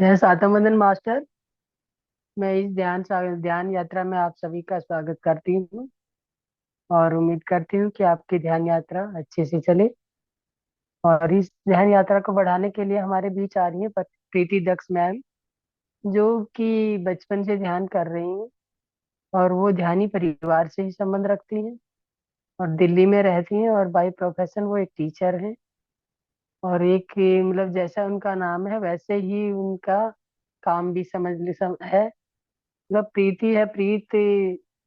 Yes आत्मवंदन master. मैं इस ध्यान यात्रा में आप सभी का स्वागत करती हूँ और उम्मीद करती हूँ कि आपकी ध्यान यात्रा अच्छे से चले। और इस ध्यान यात्रा को बढ़ाने के लिए हमारे बीच आ रही है प्रीति दक्ष मैम, जो कि बचपन से ध्यान कर रही हैं और वो ध्यानी परिवार से ही संबंध रखती हैं और दिल्ली में रहती हैं और बाय प्रोफेशन वो एक टीचर हैं। और एक मतलब जैसा उनका नाम है वैसे ही उनका काम भी है। मतलब प्रीति है, प्रीत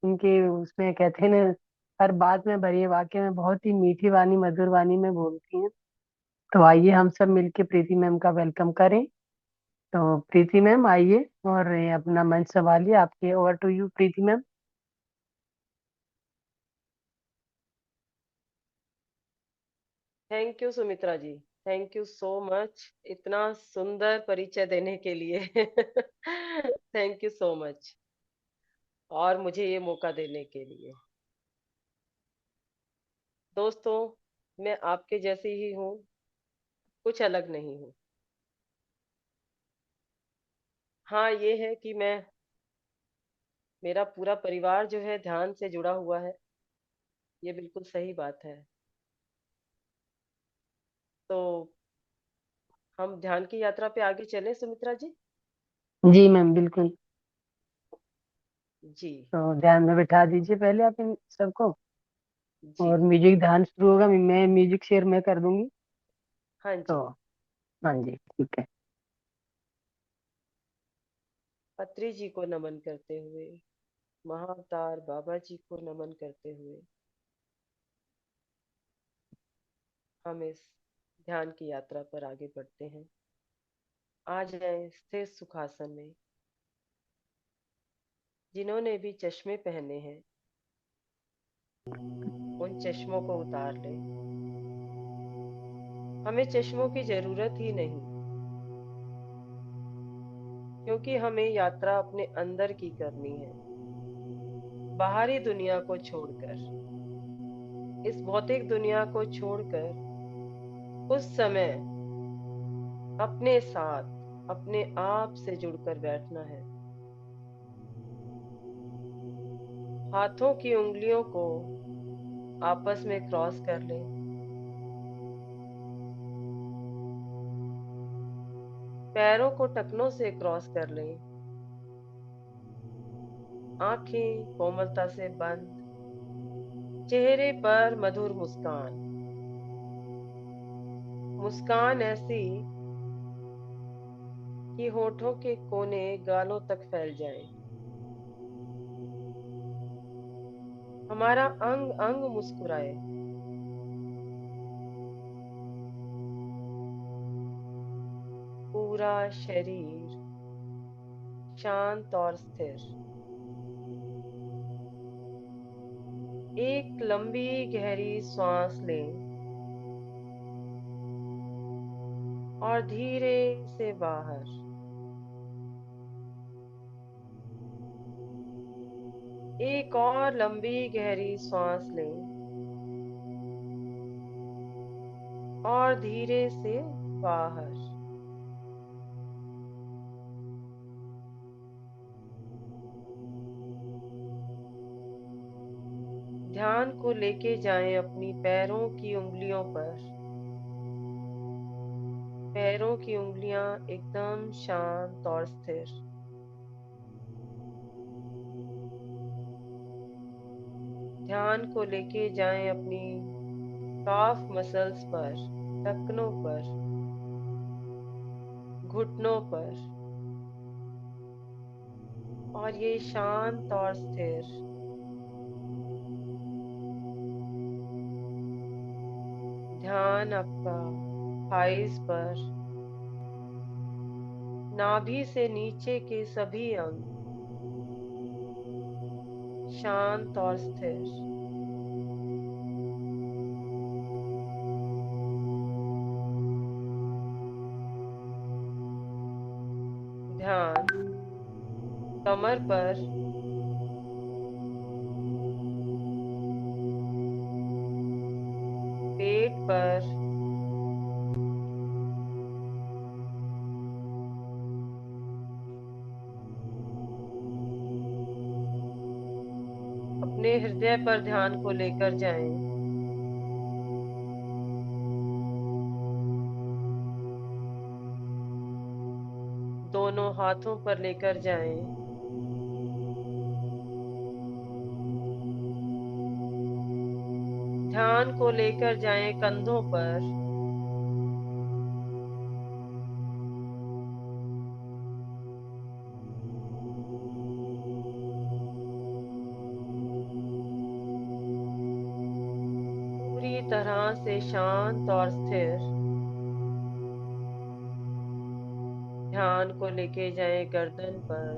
उनके उसमें कहते हैं ना, हर बात में भरी वाक्य में बहुत ही मीठी वाणी मधुर वाणी में बोलती हैं। तो आइए हम सब मिलके प्रीति मैम का वेलकम करें। तो प्रीति मैम आइए और ये अपना मंच संभालिए। आपके over to you Preeti ma'am. Thank you Sumitra ji. Thank you so much इतना सुंदर परिचय देने के लिए। थैंक यू सो मच और मुझे ये मौका देने के लिए। दोस्तों, मैं आपके जैसी ही हूँ, कुछ अलग नहीं हूँ। हाँ, ये है कि मेरा पूरा परिवार जो है ध्यान से जुड़ा हुआ है। ये बिल्कुल सही बात है। तो हम ध्यान की यात्रा पे आगे चलें सुमित्रा जी। जी मैम बिल्कुल। जी। तो ध्यान में बिठा दीजिए पहले आप इन सबको। जी। और म्यूजिक ध्यान शुरू होगा, मैं म्यूजिक शेयर मैं कर दूंगी। हाँ तो जी। हाँ जी ठीक है। पत्री जी को नमन करते हुए, महाअवतार बाबा जी को नमन करते हुए हम इस ध्यान की यात्रा पर आगे बढ़ते हैं। आ जाएं स्थिर सुखासन में। जिन्होंने भी चश्मे पहने हैं, उन चश्मों को उतार लें। हमें चश्मों की जरूरत ही नहीं, क्योंकि हमें यात्रा अपने अंदर की करनी है, बाहरी दुनिया को छोड़कर। इस भौतिक दुनिया को छोड़कर कुछ समय अपने साथ, अपने आप से जुड़कर बैठना है। हाथों की उंगलियों को आपस में क्रॉस कर लें। पैरों को टखनों से क्रॉस कर लें। आंखें कोमलता से बंद। चेहरे पर मधुर मुस्कान। मुस्कान ऐसी कि होठों के कोने गालों तक फैल जाएं। हमारा अंग अंग मुस्कुराए। पूरा शरीर शांत और स्थिर। एक लंबी गहरी सांस लें और धीरे से बाहर। एक और लंबी गहरी सांस लें और धीरे से बाहर। ध्यान को लेके जाएं अपनी पैरों की उंगलियों पर। पैरों की उंगलियां एकदम शांत और स्थिर। ध्यान को लेके जाएं अपनी काफ मसल्स पर, टखनों पर, घुटनों पर, और ये शांत और स्थिर। ध्यान आपका थाइस पर, नाभि से नीचे के सभी अंग शांत और स्थिर। ध्यान कमर पर, पेट पर, अपने हृदय पर ध्यान को लेकर जाएं। दोनों हाथों पर लेकर जाएं। ध्यान को लेकर जाएं कंधों पर। पूरी तरह से शांत और स्थिर। ध्यान को लेके जाएं गर्दन पर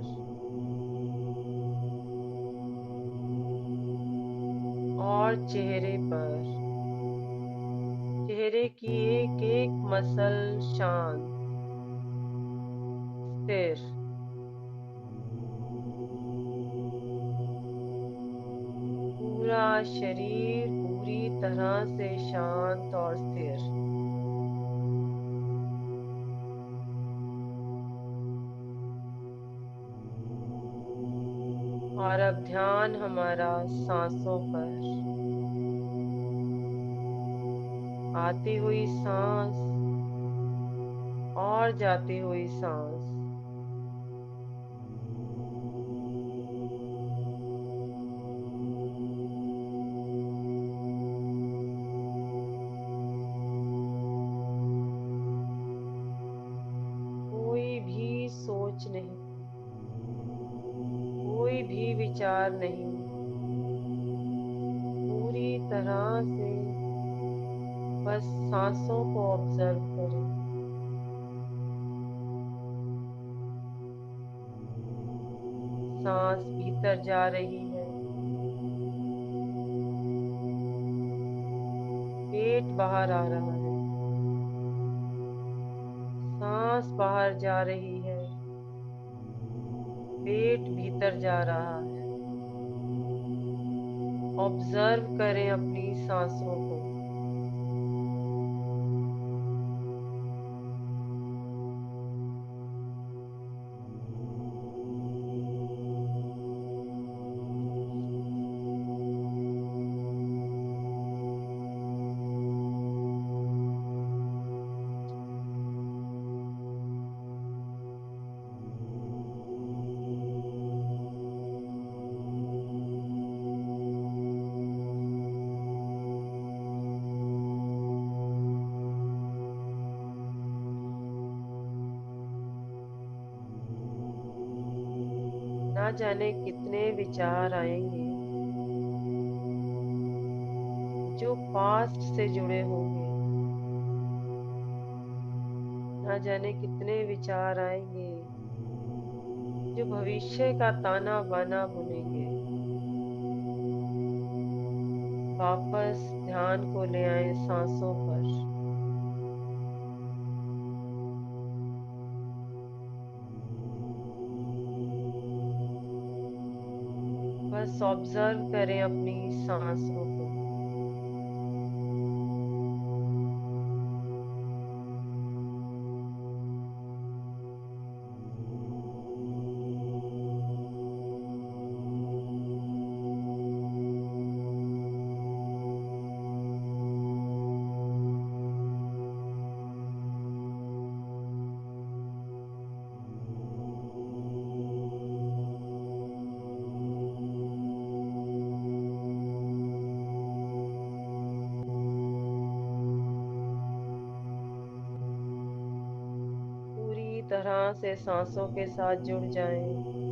और चेहरे पर। चेहरे की एक एक मसल शांत, स्थिर। पूरा शरीर पूरी तरह से शांत और स्थिर। और अब ध्यान हमारा सांसों पर। आती हुई सांस और जाती हुई सांस। कोई भी सोच नहीं, कोई भी विचार नहीं। पूरी तरह से बस सांसों को ऑब्जर्व करें। सांस भीतर जा रही है, पेट बाहर आ रहा है। सांस बाहर जा रही है, पेट भीतर जा रहा है। ऑब्जर्व करें अपनी सांसों को। ना जाने कितने विचार आएंगे जो पास्ट से जुड़े होंगे। ना जाने कितने विचार आएंगे जो भविष्य का ताना बाना बुनेंगे। वापस ध्यान को ले आए सांसों पर। बस ऑब्जर्व करें अपनी सांसों को। पूरी तरह से सांसों के साथ जुड़ जाएं।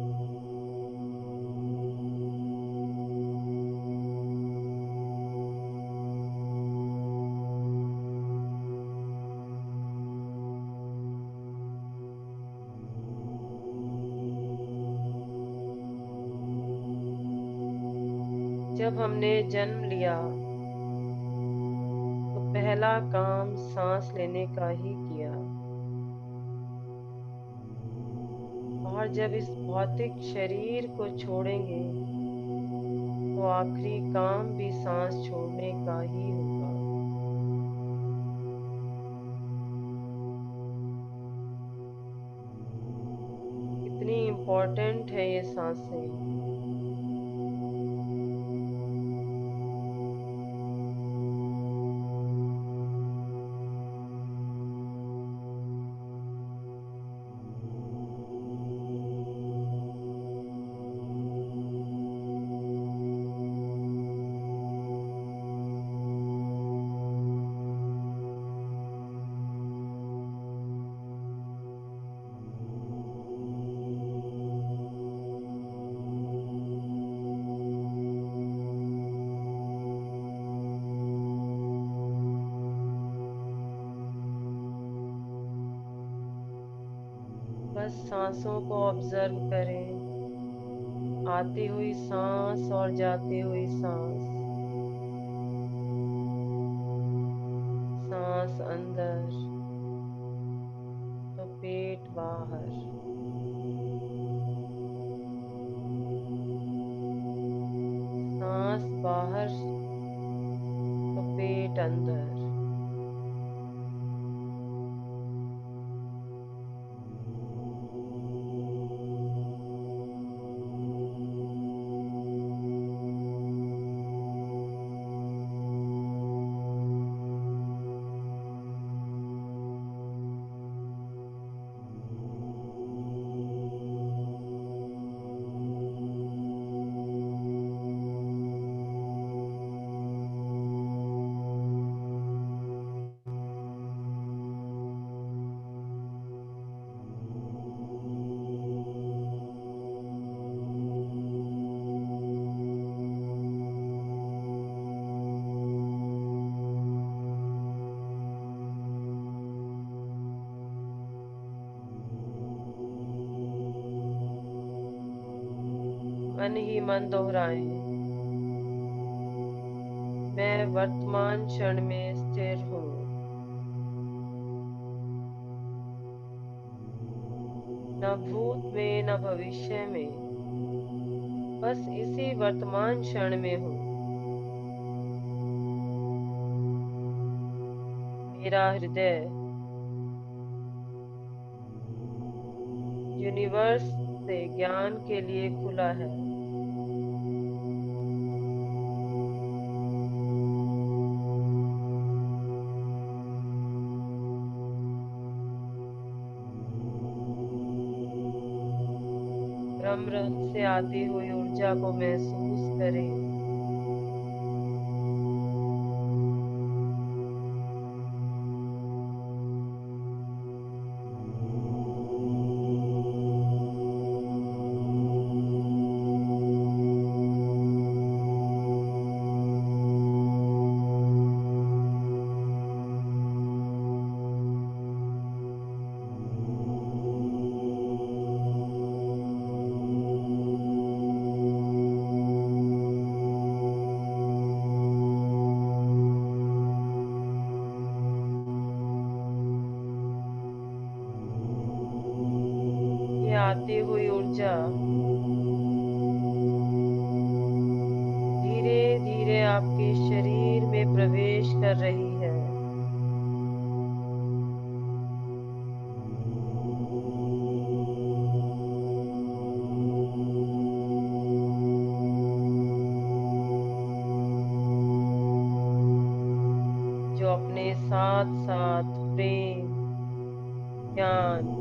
जब हमने जन्म लिया तो पहला काम सांस लेने का ही किया। और जब इस भौतिक शरीर को छोड़ेंगे तो आखिरी काम भी सांस छोड़ने का ही होगा। कितनी इम्पोर्टेंट है ये सांसें। बस सांसों को ऑब्जर्व करें, आती हुई सांस और जाती हुई सांस। सांस अंदर तो पेट बाहर। सांस बाहर तो पेट अंदर। मन ही मन दोहराएं, मैं वर्तमान क्षण में स्थिर हूँ। न भूत में न भविष्य में, बस इसी वर्तमान क्षण में हूँ। मेरा हृदय यूनिवर्स से ज्ञान के लिए खुला है। ब्रह्म से आती हुई ऊर्जा को महसूस करें। ये आती हुई ऊर्जा धीरे धीरे आपके शरीर में प्रवेश कर रही है। जो अपने साथ साथ प्रेम, ज्ञान,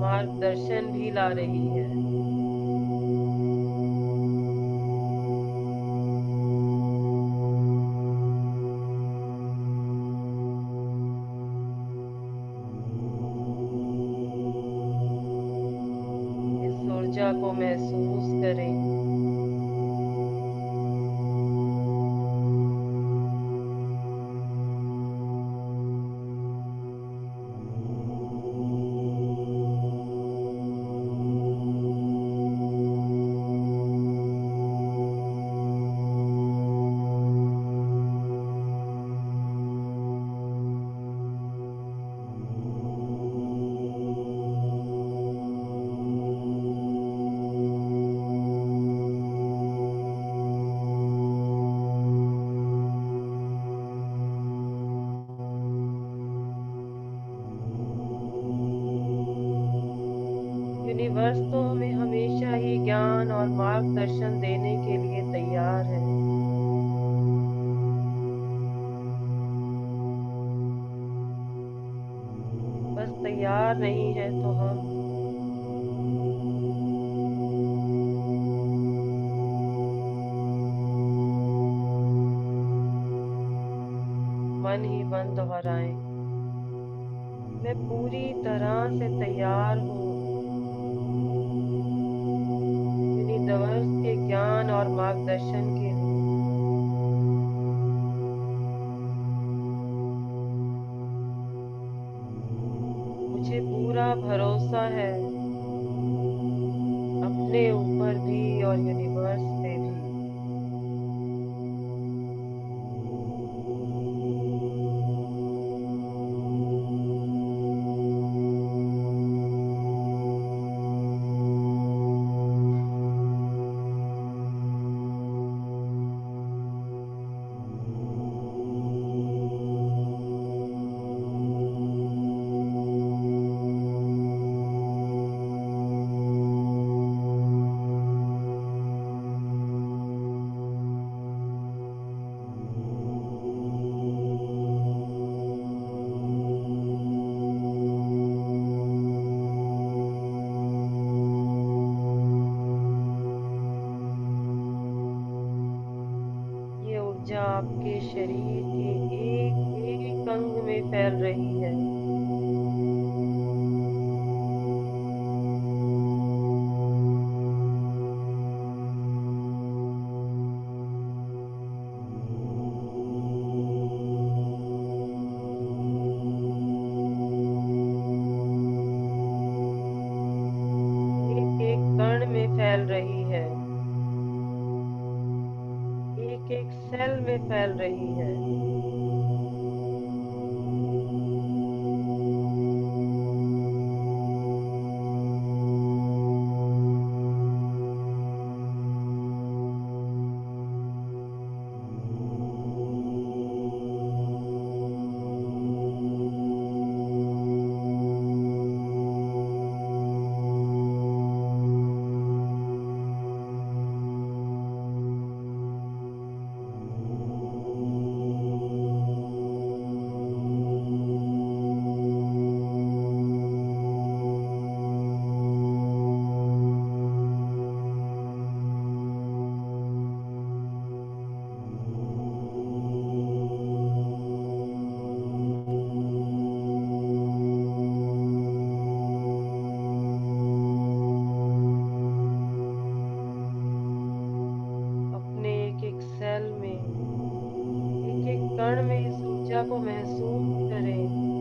मार्गदर्शन भी ला रही है। इस ऊर्जा को महसूस करें। यूनिवर्स तो हमें हमेशा ही ज्ञान और मार्गदर्शन देने के लिए तैयार है। बस तैयार नहीं है तो हम मन ही मन दोहराएं, मैं पूरी तरह से तैयार हूँ यूनिवर्स के ज्ञान और मार्गदर्शन के लिए। मुझे पूरा पूरा भरोसा है, अपने ऊपर भी और यूनिवर्स पे भी। ये ऊर्जा आपके शरीर के एक एक अंग में फैल रही है। एक एक कण में फैल रही है, एक एक सेल में फैल रही है। अपने एक एक सेल में, एक एक कण में इस ऊर्जा को महसूस करें।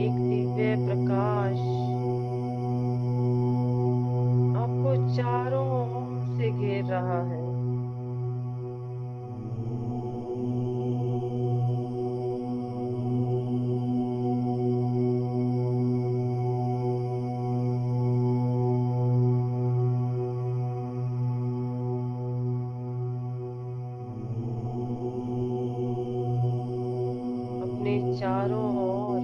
एक दिव्य प्रकाश आपको चारों ओर से घेर रहा है। अपने चारों ओर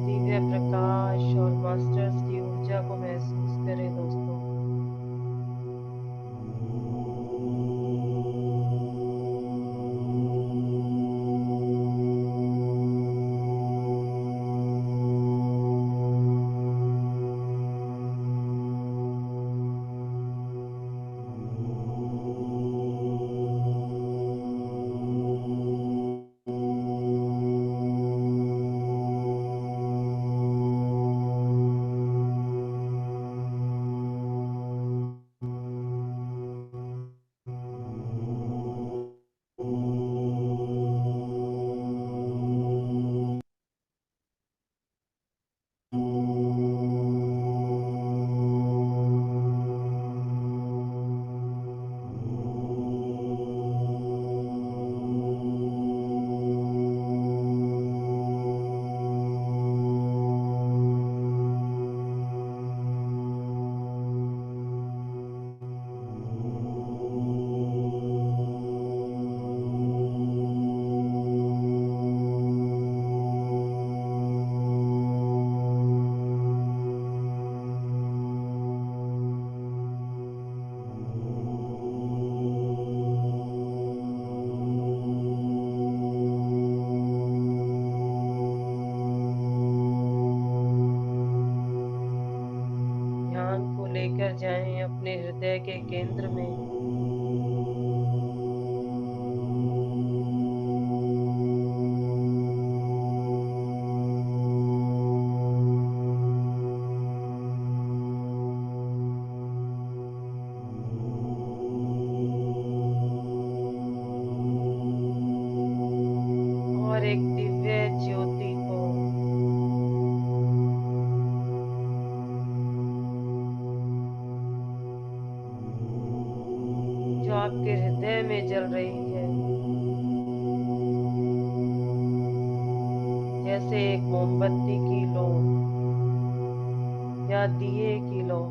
दिव्य प्रकाश और मास्टर्स की ऊर्जा को महसूस करें दोस्तों। अपने हृदय के केंद्र में। और एक दिव्य ज्योति को जो आपके हृदय में जल रही है, जैसे एक मोमबत्ती की लो या दिए की लो।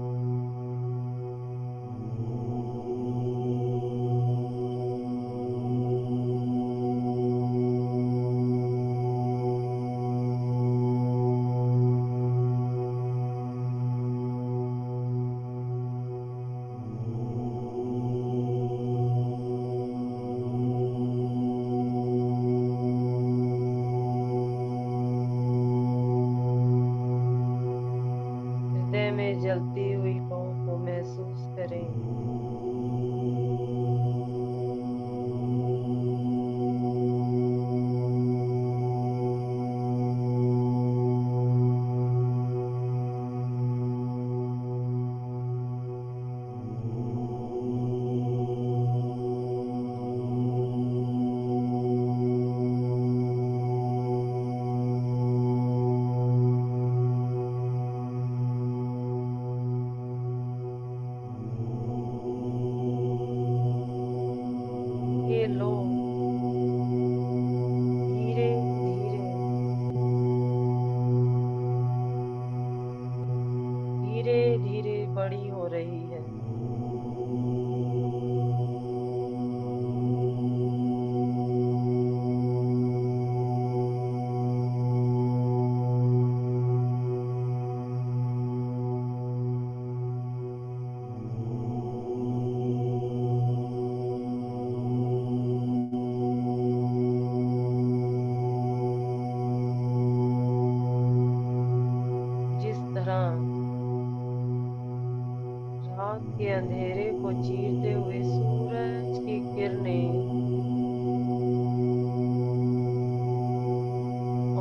हृदय में जलती हुई लौ को महसूस करें। ये लो धीरे धीरे धीरे धीरे बड़ी हो रही है। जिस तरह रात के अंधेरे को चीरते हुए सूरज की किरणें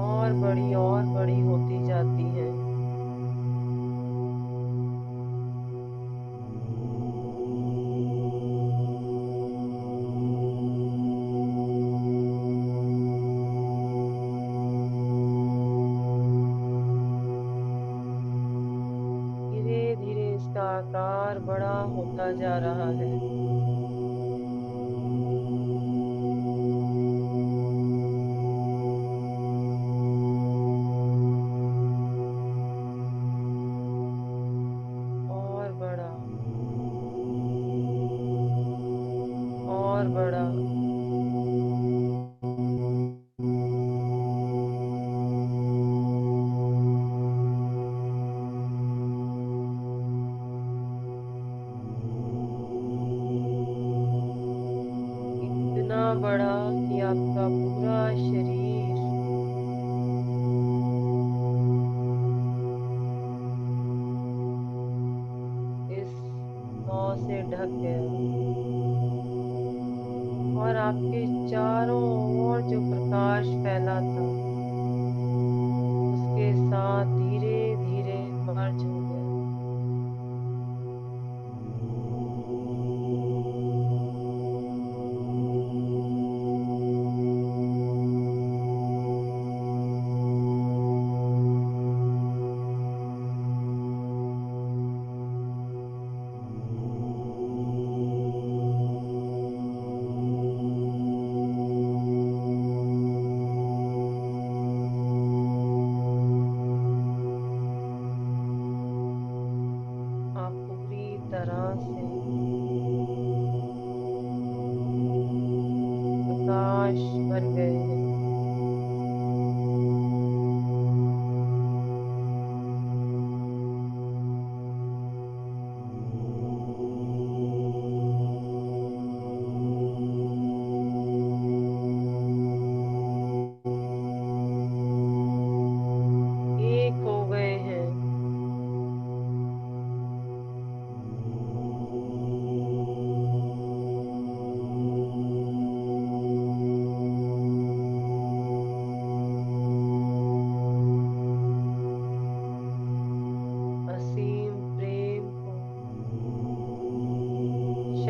और बड़ी होती जाती हैं। धीरे धीरे इसका आकार बड़ा होता जा रहा है। और बड़ा और बड़ा। इतना बड़ा कि आपका पूरा शरीर इस लौ से ढक गया और आपके चारों ओर जो प्रकाश फैला था उसके साथ धीरे धीरे मर्ज हो गया।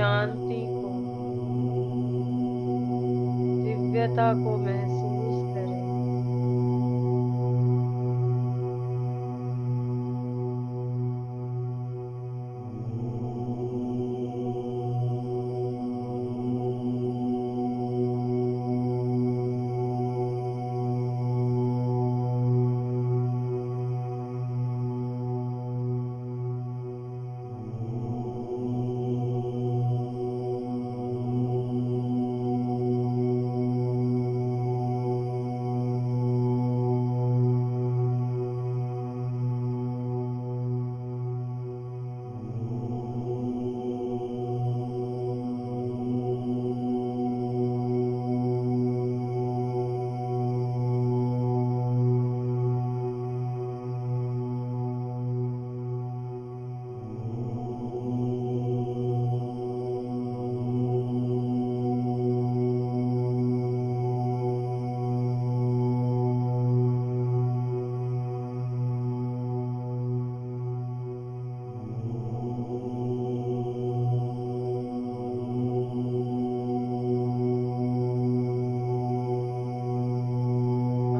शांति को, दिव्यता को महसूस करें।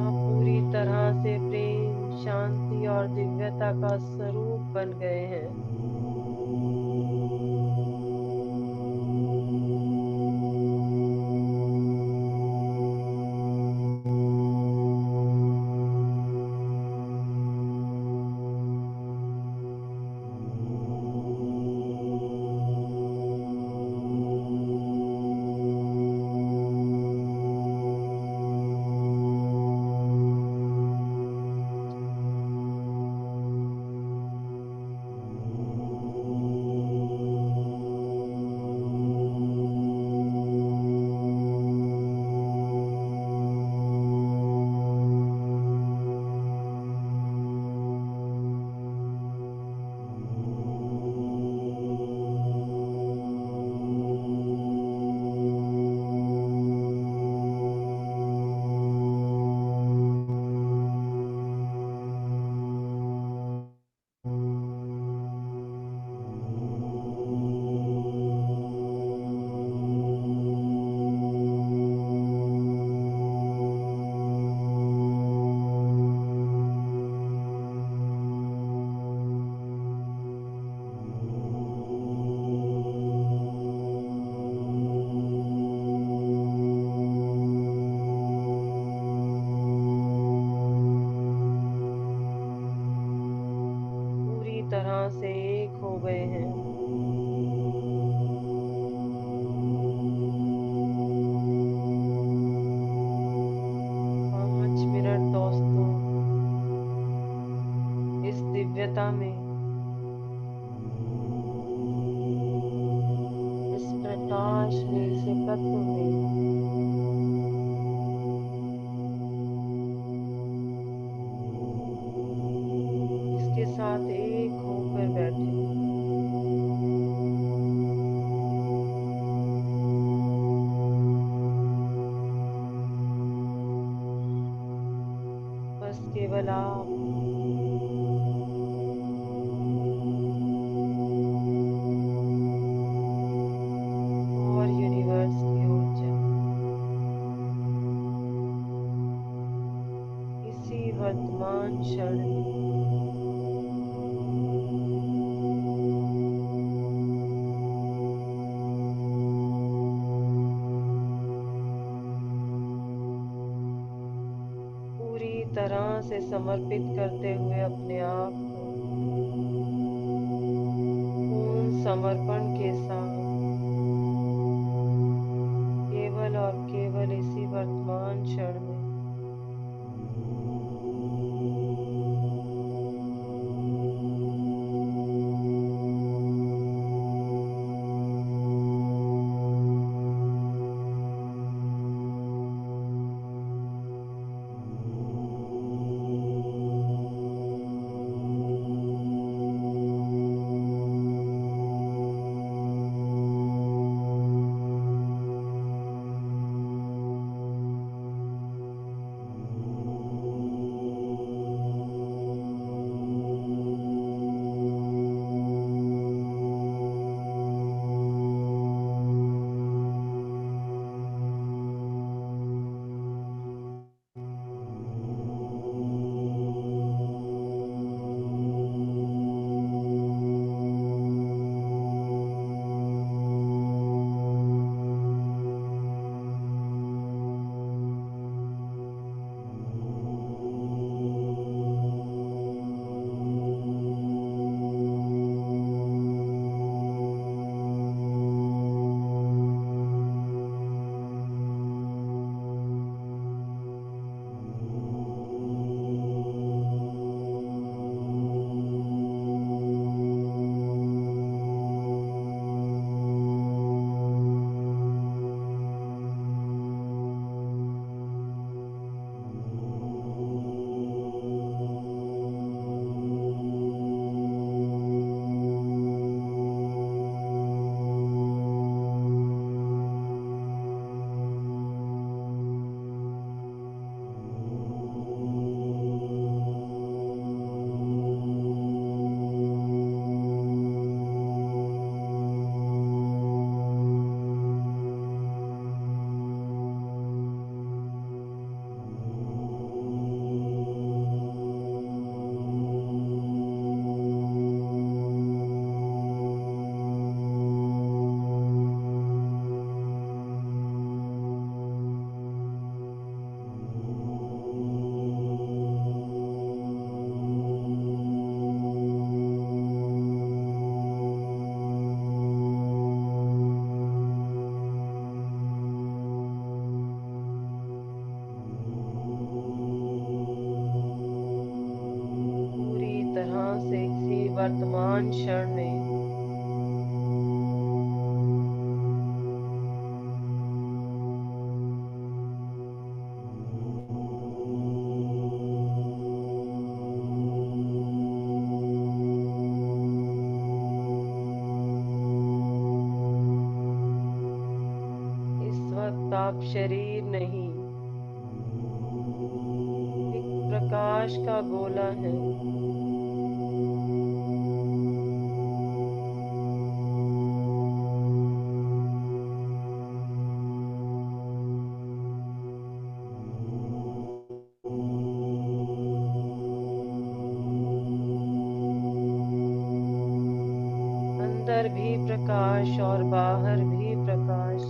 आप पूरी तरह से प्रेम, शांति और दिव्यता का स्वरूप बन गए हैं। पूरी तरह से एक हो गए हैं। 5 मिनट दोस्तों, इस दिव्यता में, इस प्रकाश में, इस एकत्व में इसके साथ एक होकर बैठे। बस केवल आप और यूनिवर्स की ऊर्जा इसी वर्तमान क्षण में पूरी तरह से समर्पित करते हुए अपने आप को पूर्ण समर्पण के साथ केवल और केवल इसी वर्तमान क्षण में वर्तमान क्षण में इस वक्त आप शरीर नहीं, एक प्रकाश का गोला है। अंदर भी प्रकाश और बाहर भी प्रकाश।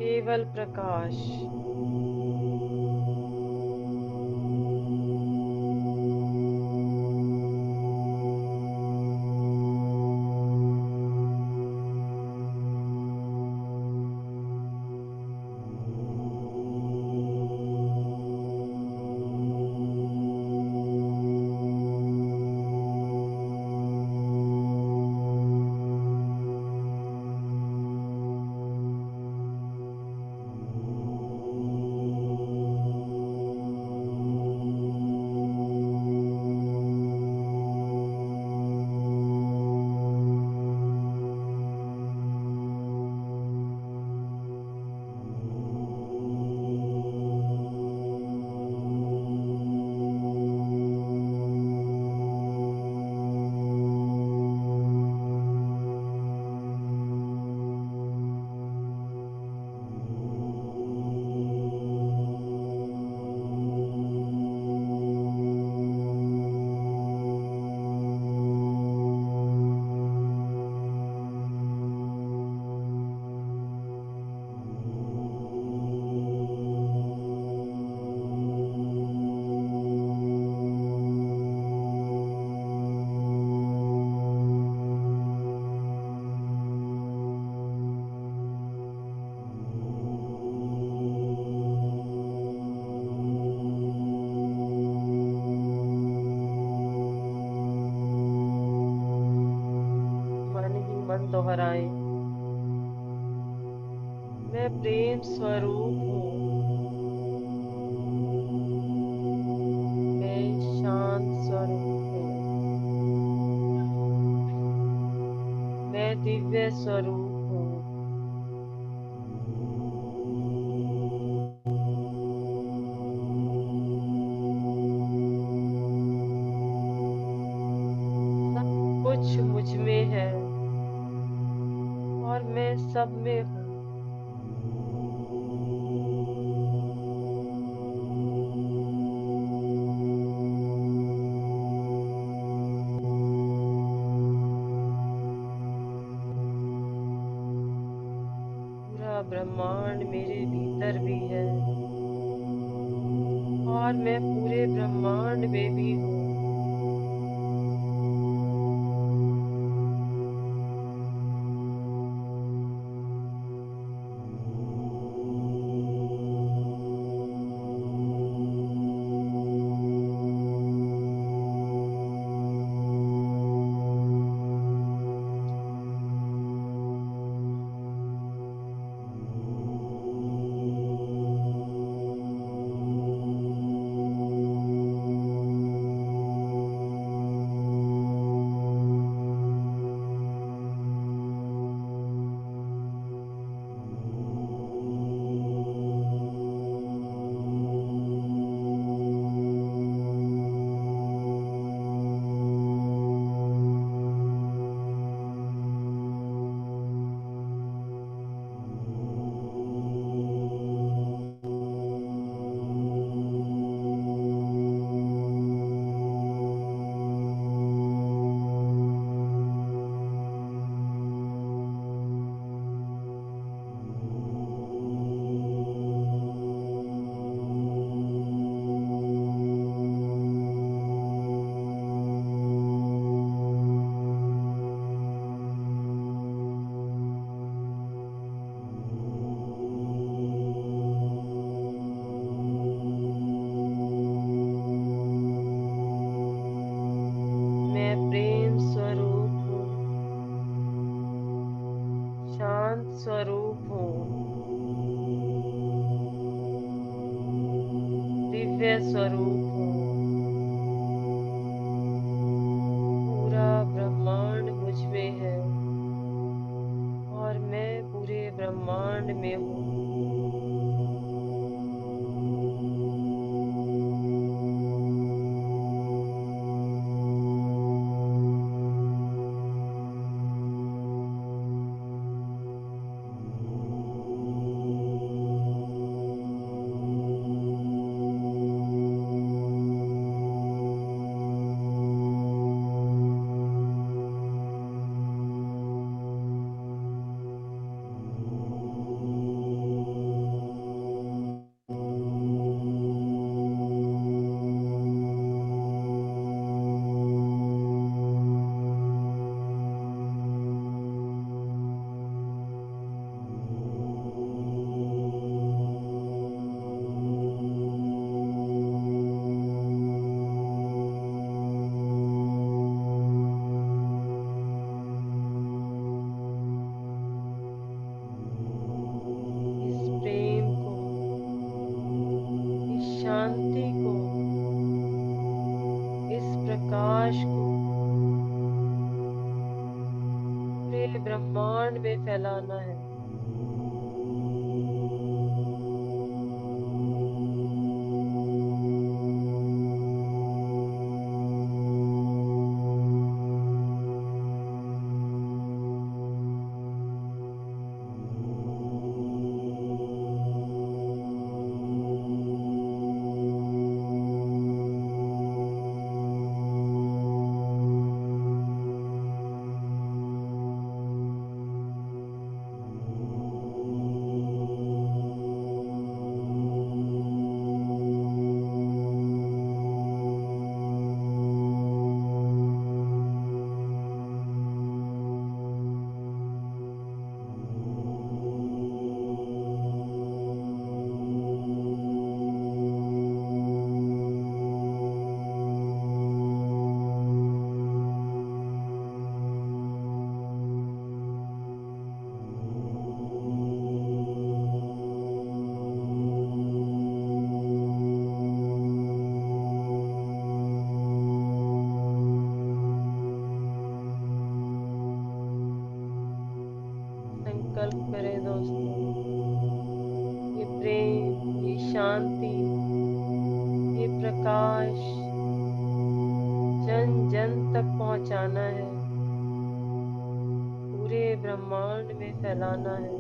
केवल प्रकाश। मन ही मन दोहराएं, मैं प्रेम स्वरूप हूँ। मैं शांत स्वरूप हूँ। मैं दिव्य स्वरूप हूँ। सब कुछ मुझ में है और मैं सब में हूँ। पूरा ब्रह्मांड मेरे भीतर भी है और मैं पूरे ब्रह्मांड में भी हूँ। शांत स्वरूप हूँ, दिव्य स्वरूप हूँ। पूरा ब्रह्मांड मुझ में है और मैं पूरे ब्रह्मांड में हूँ। इस प्रेम को, इस शांति को, इस प्रकाश को पूरे ब्रह्मांड में फैलाना है। संकल्प करें दोस्तों, ये प्रेम, ये शांति, ये प्रकाश जन जन तक पहुंचाना है, पूरे ब्रह्मांड में फैलाना है।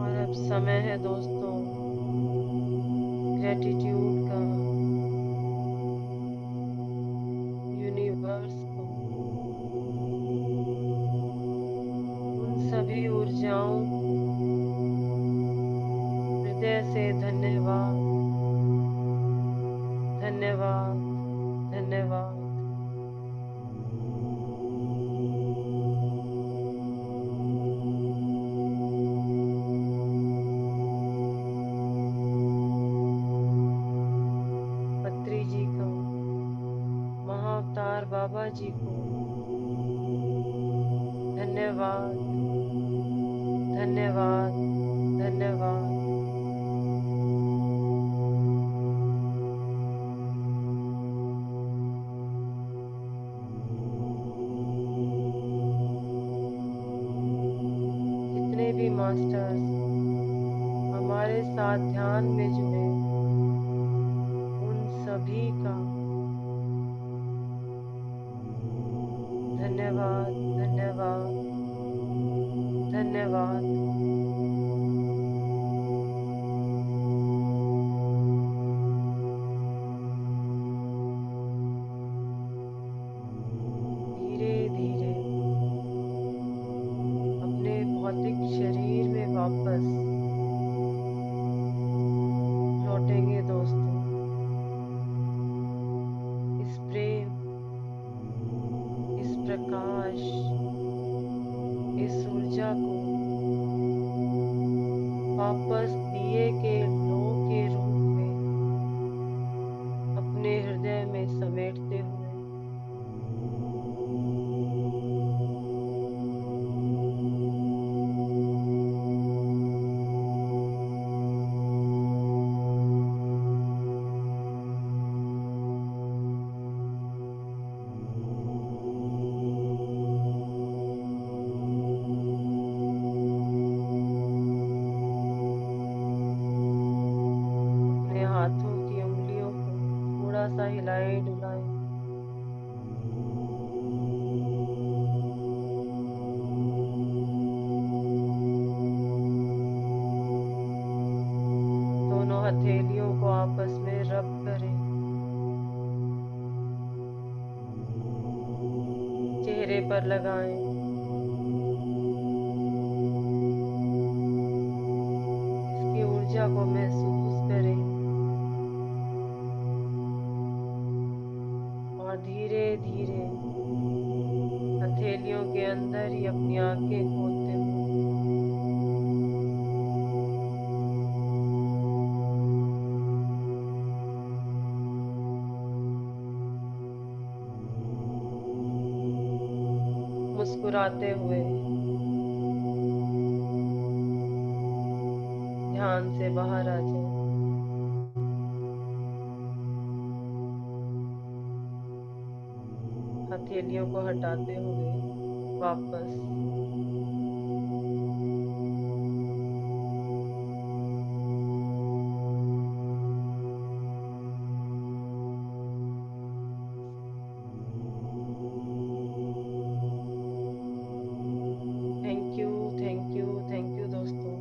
और अब समय है दोस्तों ग्रेटिट्यूड का, यूनिवर्स को, उन सभी ऊर्जाओं को हृदय से धन्यवाद, धन्यवाद, धन्यवाद। पत्री जी को, महाअवतार बाबा जी को धन्यवाद, धन्यवाद, धन्यवाद। जितने भी मास्टर्स हमारे साथ ध्यान में जुड़े, उन सभी का धन्यवाद, धन्यवाद, धन्यवाद। धीरे धीरे अपने भौतिक शरीर में वापस लौटेंगे दोस्तों। इस प्रेम, इस प्रकाश, इस ऊर्जा को वापस दिए के लो के रूप में अपने हृदय में समेटते हुए अपने हाथों की उंगलियों को थोड़ा सा हिलाएं डुलाएं। दोनों हथेलियों को आपस में रब करें। चेहरे पर लगाएं। इसकी ऊर्जा को महसूस करें और धीरे धीरे हथेलियों के अंदर ही अपनी आंखें खोलते हुए मुस्कुराते हुए ध्यान से बाहर आ जाए। हथेलियों को हटाते हुए वापस thank you, thank you, thank you दोस्तों।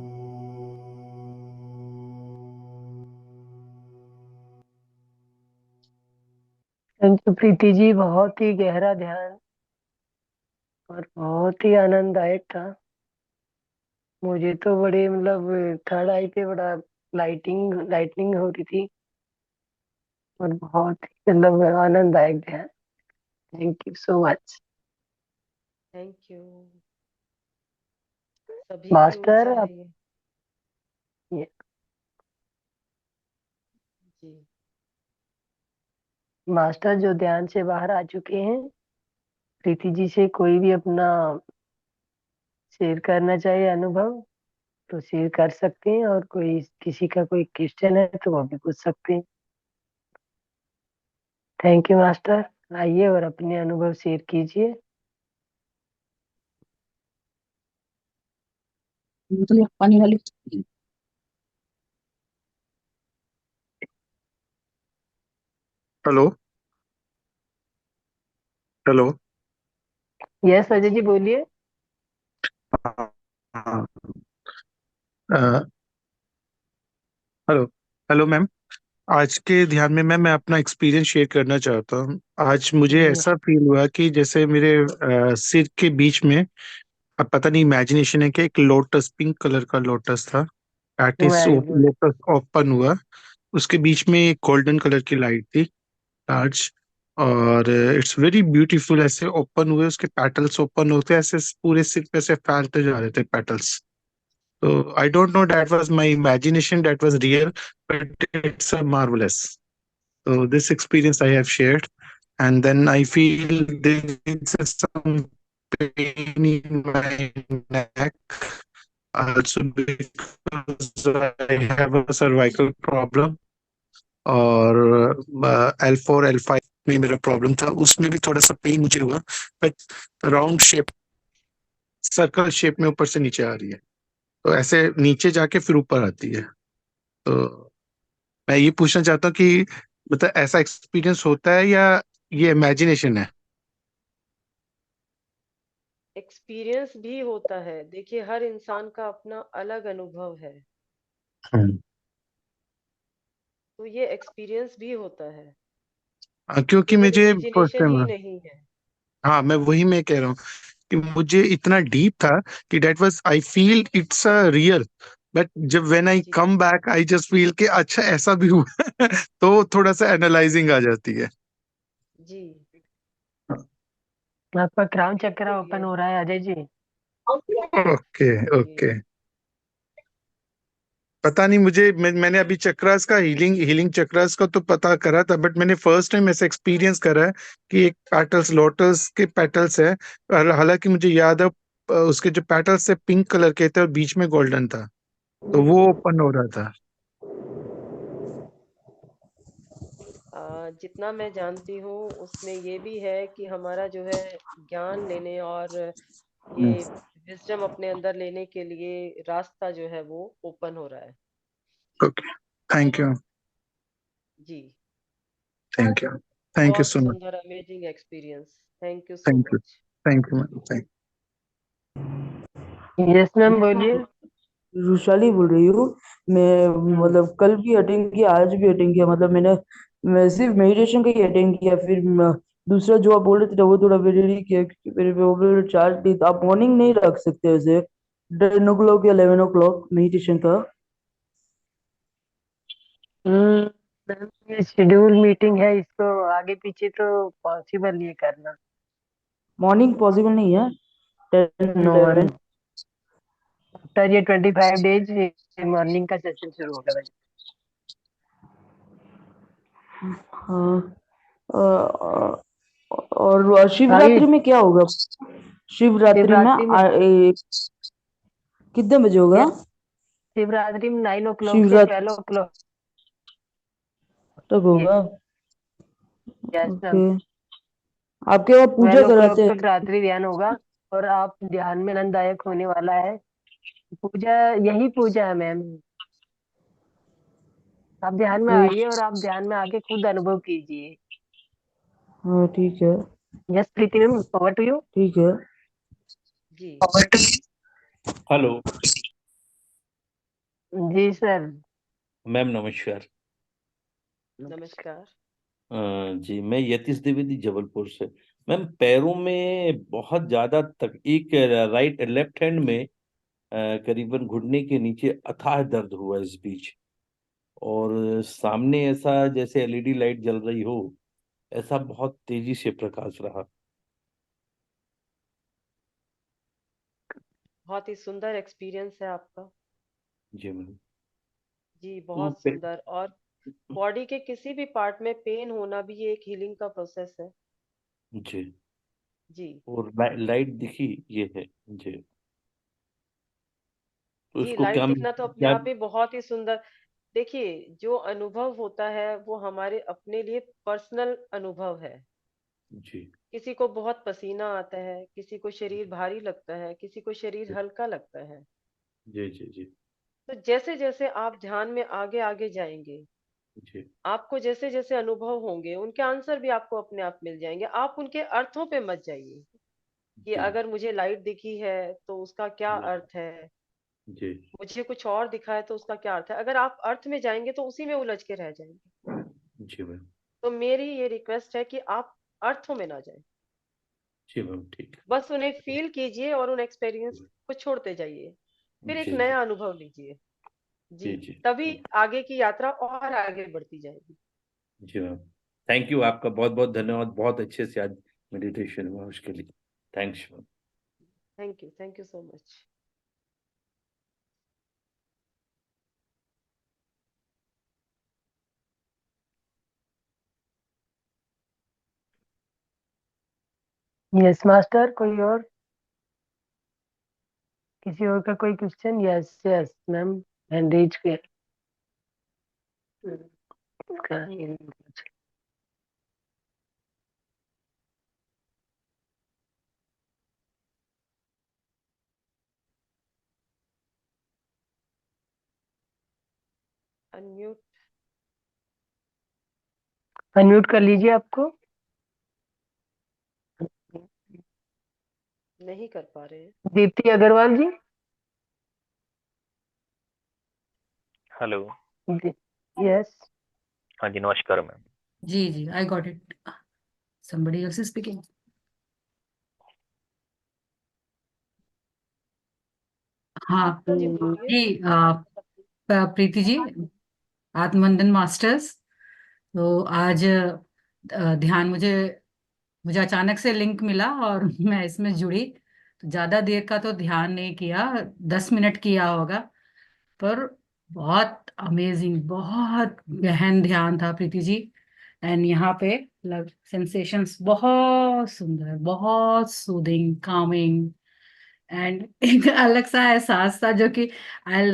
थैंक यू प्रीति जी, बहुत ही गहरा ध्यान और बहुत ही आनंददायक था। मुझे तो बड़े मतलब थर्ड आई पे बड़ा लाइटिंग लाइटनिंग हो रही थी और बहुत ही मतलब आनंददायक ध्यान। Thank you so much. Thank you. सभी की मास्टर ऊर्जा आप है ये। ये जी। मास्टर जो ध्यान से बाहर आ चुके हैं, प्रीति जी से कोई भी अपना शेयर करना चाहिए अनुभव तो शेयर कर सकते हैं, और कोई किसी का कोई क्वेश्चन है तो वो भी पूछ सकते हैं। Thank you master. आइए और अपने अनुभव शेयर कीजिए। बोतल पानी वाली। Hello. Hello. Yes Ajay ji बोलिए। हाँ। हाँ। अ, हेलो। Hello ma'am. आज के ध्यान में मैम मैं अपना एक्सपीरियंस शेयर करना चाहता हूँ। आज मुझे जी ऐसा फील हुआ कि जैसे मेरे सिर के बीच में, अब पता नहीं इमेजिनेशन है कि एक लोटस, पिंक कलर का लोटस था। Patties very good. Lotus open हुआ, उसके बीच में एक गोल्डन कलर की लाइट थी, लार्ज। और इट्स वेरी ब्यूटीफुल, ऐसे ओपन हुए, उसके पेटल्स ओपन होते ऐसे पूरे सिर पे से फैलते जा रहे थे पेटल्स। तो I don't know that was my imagination, that was real, but it's a marvellous. So this experience I have shared, and then I feel there is some pain in my neck also because I have a cervical problem, और L4 L5 में मेरा problem था, उसमें भी थोड़ा सा pen मुझे हुआ, but round shape, circle shape में ऊपर से नीचे आ रही है, तो ऐसे नीचे जाके फिर ऊपर आती है। तो मैं ये पूछना चाहता हूँ कि मतलब ऐसा एक्सपीरियंस होता है या ये इमेजिनेशन है? एक्सपीरियंस भी होता है। देखिए, हर इंसान का अपना अलग अनुभव है, हम्म। तो ये एक्सपीरियंस भी होता है। क्योंकि केवल मुझे फर्स्ट इमेजिनेशन टाइम, ही नहीं है। हाँ मैं वही मैं कह रहा हूँ कि मुझे इतना डीप था कि that was I feel it's a real, but जब व्हेन आई जी come back I just feel कि अच्छा ऐसा भी हुआ है। तो थोड़ा सा एनालाइजिंग आ जाती है। जी। आपका क्राउन चक्र ओपन इसीलिए। हो रहा है अजय जी। Okay okay. जी। पता नहीं मुझे, मैंने अभी चक्रास का हीलिंग हीलिंग चक्रास का तो पता करा था, बट मैंने फर्स्ट टाइम ऐसा एक्सपीरियंस करा है कि एक पेटल्स, लोटस के पेटल्स है, हालांकि मुझे याद है उसके जो पेटल्स है पिंक कलर के थे और बीच में गोल्डन था, तो वो ओपन हो रहा था। जितना मैं जानती हूँ उसमें ये भी है कि हमारा जो है ज्ञान लेने और ये विजडम अपने अंदर लेने के लिए रास्ता जो है वो ओपन हो रहा है। ओके, थैंक यू, जी। थैंक यू, थैंक यू बहुत सो मच, सुंदर amazing experience. Thank you so thank you, much. Thank you ma'am, thank. Yes ma'am बोलिए। रुशाली बोल रही हूँ मैं। हम्म। मतलब कल भी अटेंड किया, आज भी अटेंड किया। मतलब मैं सिर्फ मेडिटेशन का ही अटेंड किया। फिर दूसरा जो आप बोल रहे थे वो थोड़ा वेरी नहीं किया क्योंकि मेरे पे ओवरलोड चार्ज नहीं था। आप मॉर्निंग नहीं रख सकते वैसे 10 o'clock या 11 o'clock मेडिटेशन का? मैम ये शेड्यूल मीटिंग है, इसको आगे पीछे तो पॉसिबल नहीं है करना। मॉर्निंग पॉसिबल नहीं है? Ten no ma'am, 11? आफ्टर ये 25 डेज मॉर्निंग का सेशन शुरू होगा भाई। हाँ। और आगे शिवरात्रि में क्या होगा? शिवरात्रि में शिवरात्रि में, कितने बजे होगा? यस, शिवरात्रि में 9 o'clock से शिवरात्रि 12 o'clock। तक होगा? Yes okay. मैम, आपके वहाँ पूजा 12 o'clock कराते तक हैं? रात्रि ध्यान होगा और आप ध्यान में आनंददायक होने वाला है। पूजा, यही पूजा है मैम। आप ध्यान में वही। आइए और आप ध्यान में आके खुद अनुभव कीजिए। हाँ ठीक है। Yes Preeti ma'am, over to you. ठीक है। जी। हेलो जी सर। मैम, नमस्कार। नमस्कार। जी, मैं यतीश द्विवेदी जबलपुर से। मैम, पैरों में बहुत ज्यादा तक एक राइट लेफ्ट हैंड में करीबन घुटने के नीचे अथाह दर्द हुआ इस बीच, और सामने ऐसा जैसे एलईडी लाइट जल रही हो, ऐसा बहुत तेजी से प्रकाश रहा। बहुत ही सुंदर एक्सपीरियंस है आपका। जी मैम। जी, तो बहुत सुंदर। और बॉडी के किसी भी पार्ट में पेन होना भी एक हीलिंग का प्रोसेस है। जी, जी। और लाइट दिखी, ये है जी। तो जी, इसको लाइट क्या दिखना तो अपने क्या? आप में बहुत ही सुंदर। देखिए, जो अनुभव होता है वो हमारे अपने लिए पर्सनल अनुभव है। जी किसी को बहुत पसीना आता है, किसी को शरीर भारी लगता है, किसी को शरीर हल्का लगता है। जी जी जी तो जैसे जैसे आप ध्यान में आगे आगे जाएंगे, जी आपको जैसे जैसे अनुभव होंगे उनके आंसर भी आपको अपने आप मिल जाएंगे। आप उनके अर्थों पे मत जाइए कि जी अगर मुझे लाइट दिखी है तो उसका क्या जी अर्थ है, जी मुझे कुछ और दिखा है तो उसका क्या अर्थ है। अगर आप अर्थ में जाएंगे तो उसी में उलझ के रह जाएंगे। जी मैम। तो मेरी ये रिक्वेस्ट है कि आप अर्थों में ना जाएं, जी मैम, ठीक बस उन्हें फील कीजिए और उन एक्सपीरियंस को छोड़ते जाइए, है। फिर एक जी जी नया अनुभव लीजिए। जी, जी तभी आगे की यात्रा और आगे बढ़ती जाएगी। जी मैम, थैंक यू, आपका बहुत बहुत धन्यवाद, बहुत अच्छे से आज मेडिटेशन हुआ उसके लिए। Thanks ma'am. Thank you so much. Yes master, कोई और, किसी और का कोई question? Yes yes ma'am, hand raise के। अनम्यूट अनम्यूट कर लीजिए आपको। नहीं कर पा रहे हैं। दीप्ति अग्रवाल जी। हेलो। यस। हाँ जी, नमस्कार मैम। जी जी, I got it. somebody else is speaking. हाँ जी बोलिए। जी, प्रीति जी, आत्मवंदन मास्टर्स। तो आज ध्यान मुझे मुझे अचानक से लिंक मिला और मैं इसमें जुड़ी। तो ज्यादा देर का तो ध्यान नहीं किया, 10 मिनट किया होगा, पर बहुत अमेजिंग, बहुत गहन ध्यान था प्रीति जी। एंड यहाँ पे सेंसेशंस बहुत सुंदर, बहुत सूदिंग, कामिंग, एंड एक अलग सा एहसास था जो कि I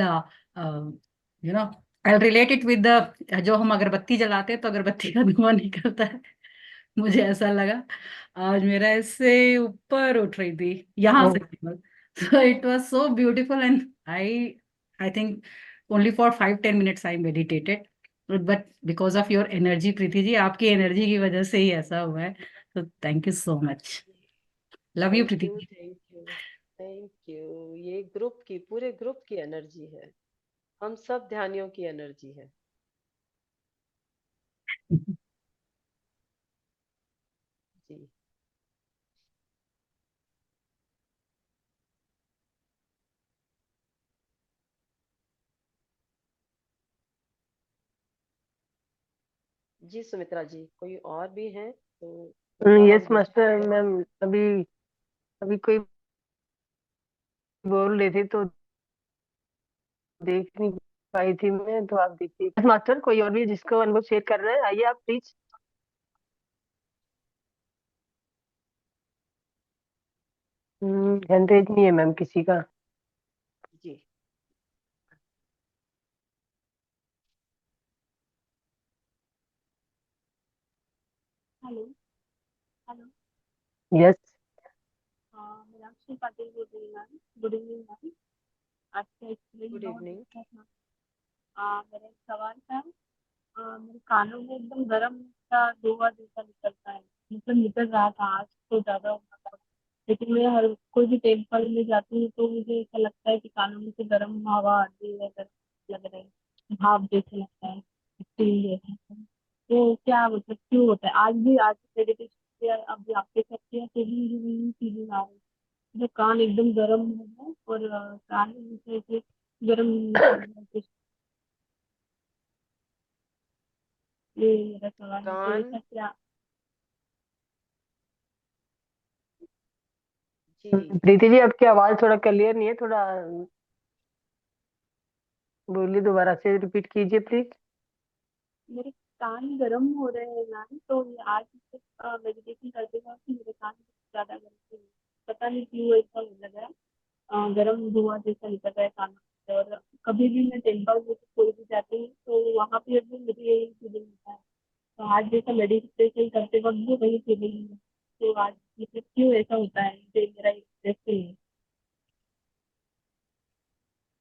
you know I relate it with the, जो हम अगरबत्ती जलाते हैं तो अगरबत्ती का धुआं निकलता है। मुझे ऐसा लगा आज मेरा इससे ऊपर उठ रही थी यहाँ से केवल। so it was so beautiful and I think only for 5-10 minutes I meditated, but because of your energy Preeti ji, आपकी एनर्जी की वजह से ही ऐसा हुआ है। तो thank you so much, love you Preeti ji. Thank you. ये ग्रुप की, पूरे ग्रुप की एनर्जी है, हम सब ध्यानियों की एनर्जी है। जी जी सुमित्रा जी, कोई और भी हैं तो कृपया यस हम देखें। मास्टर मैम, अभी अभी कोई बोल रहे थे तो देख नहीं पाई थी मैं, तो आप देखिए। यस मास्टर, कोई और भी जिसको अनुभव शेयर कर रहे हैं, आइए आप प्लीज। हैंड रेज नहीं है मैम किसी का। जी hello. Hello. Yes. Meenakshi Patil बोल रही हूँ मैम। Good evening ma'am. आपका एक्सपीरियंस गुड बहुत इवनिंग। अच्छा था। मेरा एक सवाल था। मेरे कानों में एकदम गर्म सा धुआं जैसा निकलता है, मतलब निकल रहा था, आज तो ज्यादा हुआ था। लेकिन मैं हर कोई भी टेम्पल में जाती हूँ तो मुझे ऐसा लगता है कि कानों में से गर्म हवा आती है, गर्म लग रहा है, भाप जैसे लगता है, स्टीम जैसा। तो क्या मतलब क्यों होता है? आज मेडिटेशन किया, अभी आपके साथ किया तो भी मुझे वही फीलिंग आ रही है। मेरे कान एकदम गर्म है और कान में से ऐसे गर्म निकल रहा है कुछ। ये मेरा सवाल है, तो कान। ऐसा क्या? जी प्रीति जी, आपकी आवाज थोड़ा क्लियर नहीं है, थोड़ा बोलिए, दोबारा से रिपीट कीजिए प्लीज। मेरे कान गर्म हो रहे हैं मैम, तो ये आज मेडिटेशन करते वक्त मेरे कान ज्यादा गर्म हो रहे हैं। पता नहीं क्यों ऐसा होने लगा है। गर्म धुआं जैसा निकल रहा है कानों से। और कभी भी मैं टेम्पल में कोई भी जाती हूँ तो वहां पे भी मुझे यही फीलिंग होता है। तो आज जैसा मेडिटेशन करते वक्त भी वही फीलिंग है। तो आज मतलब क्यों ऐसा होता है, मुझे मेरा इंटरेस्ट नहीं है।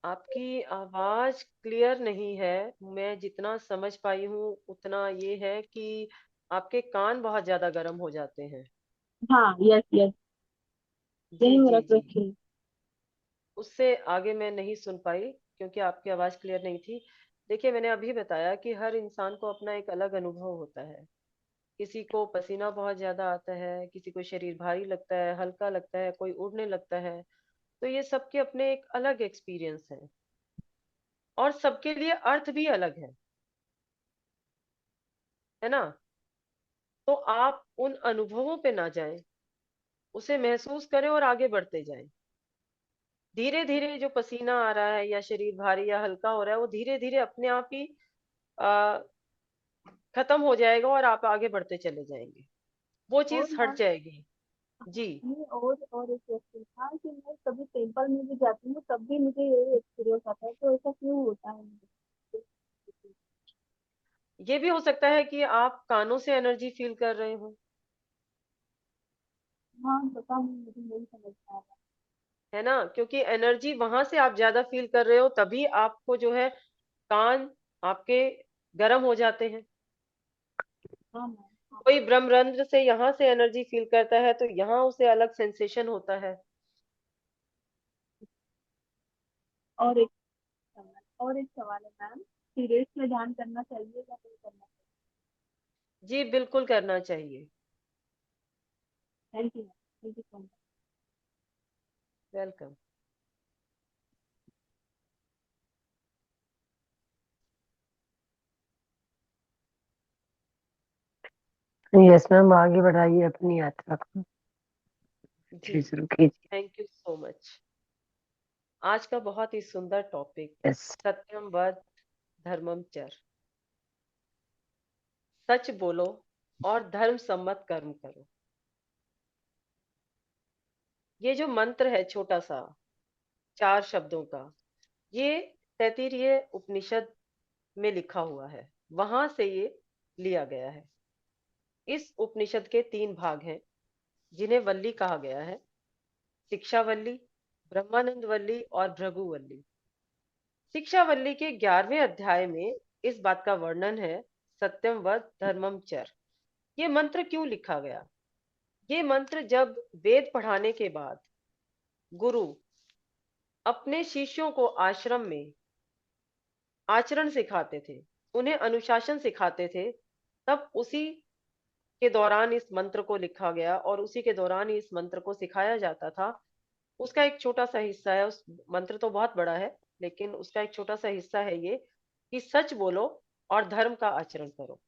आपकी आवाज क्लियर नहीं है। मैं जितना समझ पाई हूँ उतना ये है कि आपके कान बहुत ज्यादा गर्म हो जाते हैं। हाँ, यस यस, जी यही मेरा जी जी। प्रश्न है। उससे आगे मैं नहीं सुन पाई क्योंकि आपकी आवाज क्लियर नहीं थी। देखिए, मैंने अभी बताया कि हर इंसान को अपना एक अलग अनुभव होता है। किसी को पसीना बहुत ज्यादा आता है, किसी को शरीर भारी लगता है, हल्का लगता है, कोई उड़ने लगता है। तो ये सबके अपने एक अलग एक्सपीरियंस है। और सबके लिए अर्थ भी अलग है ना। तो आप उन अनुभवों पे ना जाएं, उसे महसूस करें और आगे बढ़ते जाएं। धीरे धीरे जो पसीना आ रहा है या शरीर भारी या हल्का हो रहा है, वो धीरे धीरे अपने आप ही आ, खत्म हो जाएगा और आप आगे बढ़ते चले जाएंगे, वो और चीज हट मैम, जाएगी। जी। ये और एक क्वेश्चन था कि मैं कभी टेम्पल में भी जाती हूँ तब भी मुझे यही एक्सपीरियंस आता है, तो ऐसा क्यों होता है मुझे? ये भी हो सकता है कि आप कानों से एनर्जी फील कर रहे हो, हाँ पता नहीं, मुझे नहीं समझ आ रहा। है ना, क्योंकि एनर्जी वहां से आप ज्यादा फील कर रहे हो, तभी आपको जो है कान आपके गर्म हो जाते हैं। हाँ मैम, हाँ। कोई ब्रह्मरंध्र से यहाँ से एनर्जी फील करता है तो यहाँ उसे अलग सेंसेशन होता है। और एक और एक सवाल है मैम, पीरियड्स में ध्यान करना चाहिए या नहीं करना जी बिल्कुल करना चाहिए। चाहिए? Thank you ma'am, thank you so much. Welcome. Yes ma'am, आगे बढ़ाइए अपनी यात्रा को। जी शुरू कीजिए। Thank you so much. आज का बहुत ही सुंदर टॉपिक, यस। सत्यम वद धर्मम चर। सच बोलो और धर्म सम्मत कर्म करो। ये जो मंत्र है छोटा सा, 4 शब्दों का, ये तैत्तिरीय उपनिषद में लिखा हुआ है, वहां से ये लिया गया है। इस उपनिषद के 3 भाग हैं, जिन्हें वल्ली कहा गया है, शिक्षा वल्ली, ब्रह्मानंद वल्ली और भृगु वल्ली। शिक्षा वल्ली के 11वें अध्याय में इस बात का वर्णन है, सत्यम वद धर्मम चर। ये मंत्र क्यों लिखा गया? ये मंत्र जब वेद पढ़ाने के बाद गुरु अपने शिष्यों को आश्रम में आचरण सिखाते थे, उन्हें अनुशासन सिखाते थे, तब उसी के दौरान इस मंत्र को लिखा गया और उसी के दौरान इस मंत्र को सिखाया जाता था। उसका एक छोटा सा हिस्सा है, उस मंत्र तो बहुत बड़ा है, लेकिन उसका एक छोटा सा हिस्सा है ये कि सच बोलो और धर्म का आचरण करो।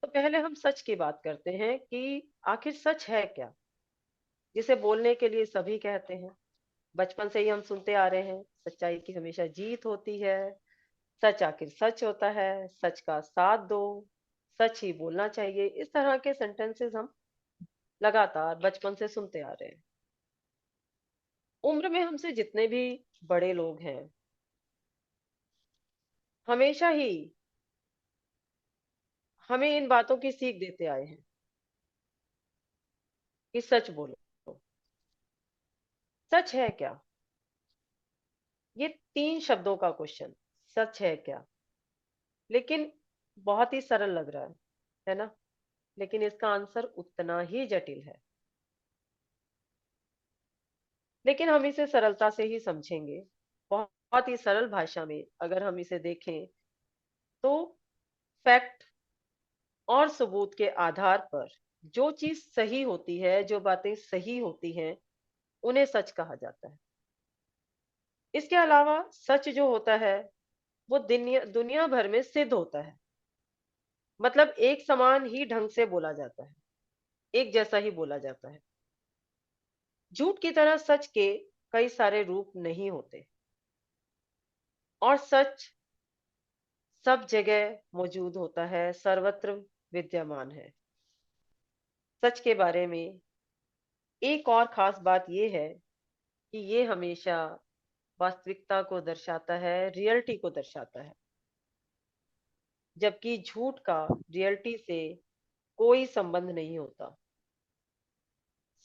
तो पहले हम सच की बात करते हैं कि आखिर सच है क्या, जिसे बोलने के लिए सभी कहते हैं। बचपन से ही हम सुनते आ रहे हैं, सच्चाई की हमेशा जीत होती है, सच आखिर सच होता है, सच का साथ दो, सच ही बोलना चाहिए। इस तरह के सेंटेंसेस हम लगातार बचपन से सुनते आ रहे हैं। उम्र में हमसे जितने भी बड़े लोग हैं, हमेशा ही हमें इन बातों की सीख देते आए हैं कि सच बोलो। सच है क्या? ये 3 शब्दों का क्वेश्चन, सच है क्या, लेकिन बहुत ही सरल लग रहा है ना, लेकिन इसका आंसर उतना ही जटिल है। लेकिन हम इसे सरलता से ही समझेंगे, बहुत ही सरल भाषा में अगर हम इसे देखें तो फैक्ट और सबूत के आधार पर जो चीज सही होती है, जो बातें सही होती हैं, उन्हें सच कहा जाता है। इसके अलावा सच जो होता है वो दुनिया दुनिया भर में सिद्ध होता है, मतलब एक समान ही ढंग से बोला जाता है, एक जैसा ही बोला जाता है। झूठ की तरह सच के कई सारे रूप नहीं होते, और सच सब जगह मौजूद होता है, सर्वत्र विद्यमान है। सच के बारे में एक और खास बात यह है कि ये हमेशा वास्तविकता को दर्शाता है, रियलिटी को दर्शाता है, जबकि झूठ का रियलिटी से कोई संबंध नहीं होता।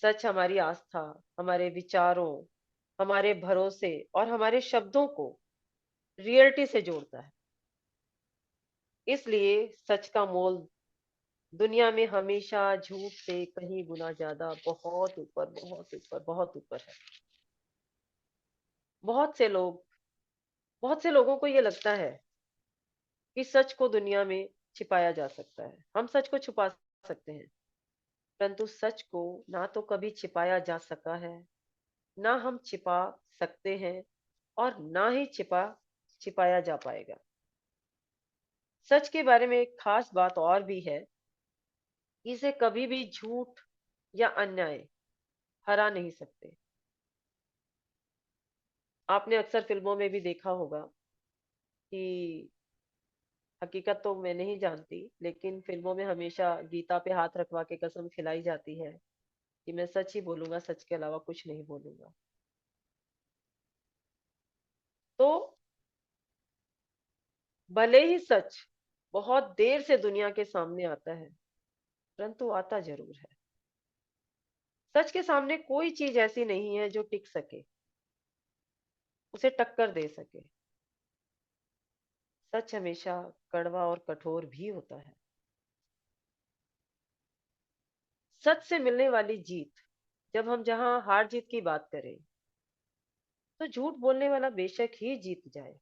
सच हमारी आस्था, हमारे विचारों, हमारे भरोसे और हमारे शब्दों को रियलिटी से जोड़ता है। इसलिए सच का मोल दुनिया में हमेशा झूठ से कहीं गुना ज्यादा, बहुत ऊपर, बहुत ऊपर, बहुत ऊपर है। बहुत से लोग बहुत से लोगों को ये लगता है कि सच को दुनिया में छिपाया जा सकता है, हम सच को छुपा सकते हैं, परंतु सच को ना तो कभी छिपाया जा सका है, ना हम छिपा सकते हैं, और ना ही छिपा छिपाया जा पाएगा। सच के बारे में एक खास बात और भी है, इसे कभी भी झूठ या अन्याय हरा नहीं सकते। आपने अक्सर फिल्मों में भी देखा होगा कि, हकीकत तो मैं नहीं जानती, लेकिन फिल्मों में हमेशा गीता पे हाथ रखवा के कसम खिलाई जाती है कि मैं सच ही बोलूंगा, सच के अलावा कुछ नहीं बोलूंगा। तो भले ही सच बहुत देर से दुनिया के सामने आता है, परंतु आता जरूर है। सच के सामने कोई चीज ऐसी नहीं है जो टिक सके, उसे टक्कर दे सके। सच हमेशा कड़वा और कठोर भी होता है। सच से मिलने वाली जीत, जब हम जहां हार जीत की बात करें, तो झूठ बोलने वाला बेशक ही जीत जाए,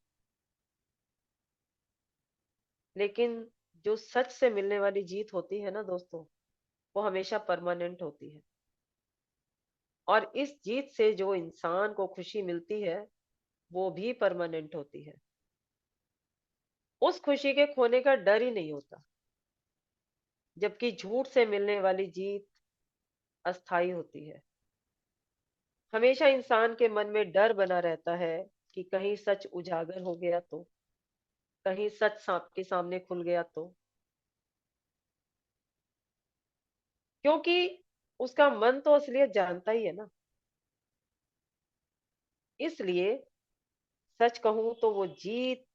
लेकिन जो सच से मिलने वाली जीत होती है ना दोस्तों, वो हमेशा परमानेंट होती है। और इस जीत से जो इंसान को खुशी मिलती है, वो भी परमानेंट होती है। उस खुशी के खोने का डर ही नहीं होता। जबकि झूठ से मिलने वाली जीत अस्थाई होती है। हमेशा इंसान के मन में डर बना रहता है कि कहीं सच उजागर हो गया तो, कहीं सच सांप के सामने खुल गया तो, क्योंकि उसका मन तो असलियत जानता ही है ना। इसलिए सच कहूं तो वो जीत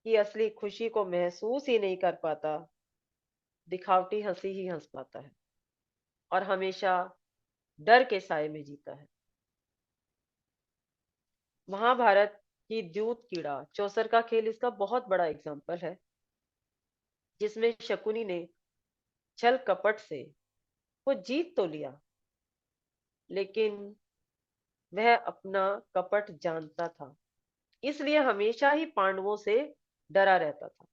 की असली खुशी को महसूस ही नहीं कर पाता, दिखावटी हंसी ही हंस पाता है और हमेशा डर के साए में जीता है। महाभारत की द्यूत कीड़ा चौसर का खेल इसका बहुत बड़ा एग्जाम्पल है, जिसमें शकुनी ने छल कपट से वो जीत तो लिया, लेकिन वह अपना कपट जानता था, इसलिए हमेशा ही पांडवों से डरा रहता था।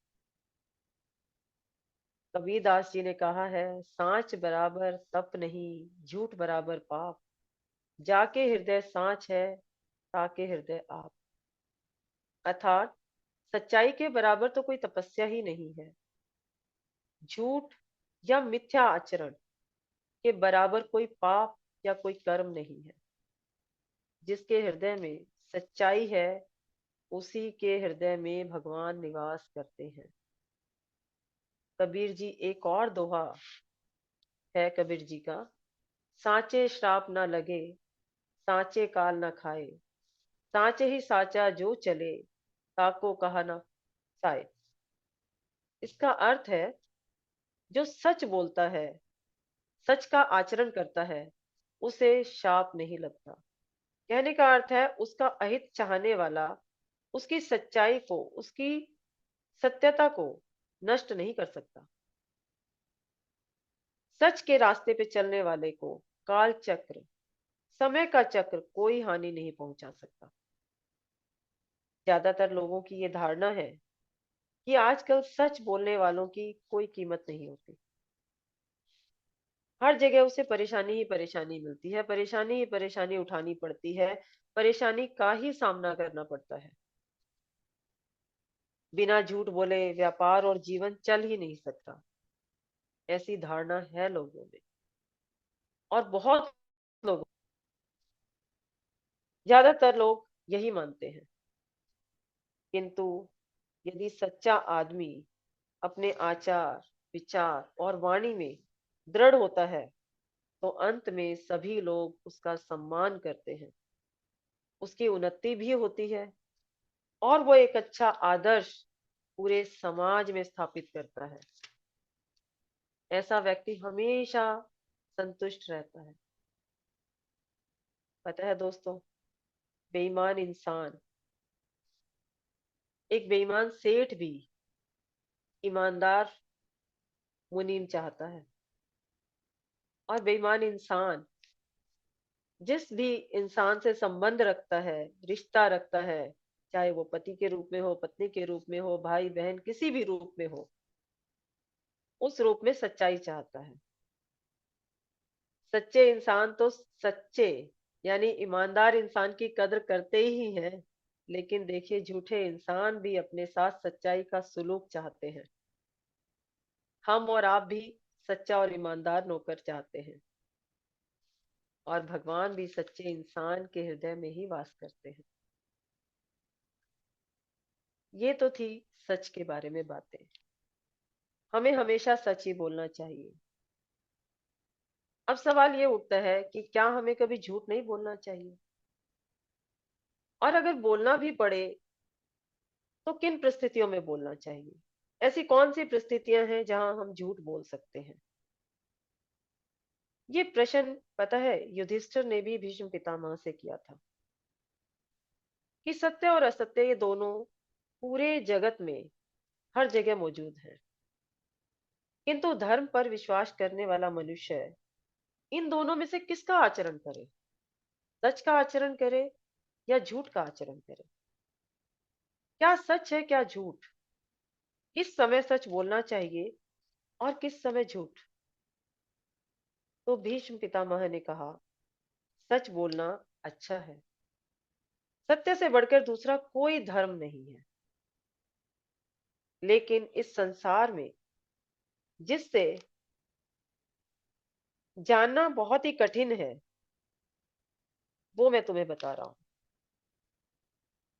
कबीरदास जी ने कहा है, सांच बराबर तप नहीं, झूठ बराबर पाप, जाके हृदय सांच है, ताके हृदय आप। अर्थात सच्चाई के बराबर तो कोई तपस्या ही नहीं है, झूठ या मिथ्या आचरण के बराबर कोई पाप या कोई कर्म नहीं है। जिसके हृदय में सच्चाई है, उसी के हृदय में भगवान निवास करते हैं। कबीर जी एक और दोहा है कबीर जी का, साचे श्राप न लगे, साचे काल न खाए, साचे ही साचा जो चले, ताको कहा न साए। इसका अर्थ है, जो सच बोलता है, सच का आचरण करता है, उसे शाप नहीं लगता। कहने का अर्थ है, उसका अहित चाहने वाला उसकी सच्चाई को, उसकी सत्यता को नष्ट नहीं कर सकता। सच के रास्ते पे चलने वाले को काल चक्र, समय का चक्र कोई हानि नहीं पहुंचा सकता। ज्यादातर लोगों की ये धारणा है कि आजकल सच बोलने वालों की कोई कीमत नहीं होती। हर जगह उसे परेशानी ही परेशानी मिलती है, परेशानी ही परेशानी उठानी पड़ती है, परेशानी का ही सामना करना पड़ता है। बिना झूठ बोले व्यापार और जीवन चल ही नहीं सकता, ऐसी धारणा है लोगों में। और बहुत लोग, ज्यादातर लोग यही मानते हैं। किंतु यदि सच्चा आदमी अपने आचार, विचार और वाणी में दृढ़ होता है, तो अंत में सभी लोग उसका सम्मान करते हैं, उसकी उन्नति भी होती है और वो एक अच्छा आदर्श पूरे समाज में स्थापित करता है। ऐसा व्यक्ति हमेशा संतुष्ट रहता है। पता है दोस्तों, बेईमान इंसान, एक बेईमान सेठ भी ईमानदार मुनीम चाहता है। और बेईमान इंसान जिस भी इंसान से संबंध रखता है, रिश्ता रखता है, चाहे वो पति के रूप में हो, पत्नी के रूप में हो, भाई बहन किसी भी रूप में हो, उस रूप में सच्चाई चाहता है। सच्चे इंसान तो सच्चे यानी ईमानदार इंसान की कदर करते ही हैं, लेकिन देखिए, झूठे इंसान भी अपने साथ सच्चाई का सुलूक चाहते हैं। हम और आप भी सच्चा और ईमानदार नौकर चाहते हैं, और भगवान भी सच्चे इंसान के हृदय में ही वास करते हैं। ये तो थी सच के बारे में बातें। हमें हमेशा सच ही बोलना चाहिए। अब सवाल ये उठता है कि क्या हमें कभी झूठ नहीं बोलना चाहिए, और अगर बोलना भी पड़े तो किन परिस्थितियों में बोलना चाहिए? ऐसी कौन सी परिस्थितियां हैं जहां हम झूठ बोल सकते हैं? ये प्रश्न, पता है, युधिष्ठिर ने भी भीष्म पितामह से किया था कि सत्य और असत्य ये दोनों पूरे जगत में हर जगह मौजूद हैं, किंतु धर्म पर विश्वास करने वाला मनुष्य इन दोनों में से किसका आचरण करे? सच का आचरण करे या झूठ का आचरण करे? क्या सच है, क्या झूठ? किस समय सच बोलना चाहिए और किस समय झूठ? तो भीष्म पितामह ने कहा, सच बोलना अच्छा है। सत्य से बढ़कर दूसरा कोई धर्म नहीं है। लेकिन इस संसार में जिससे जानना बहुत ही कठिन है, वो मैं तुम्हें बता रहा हूं।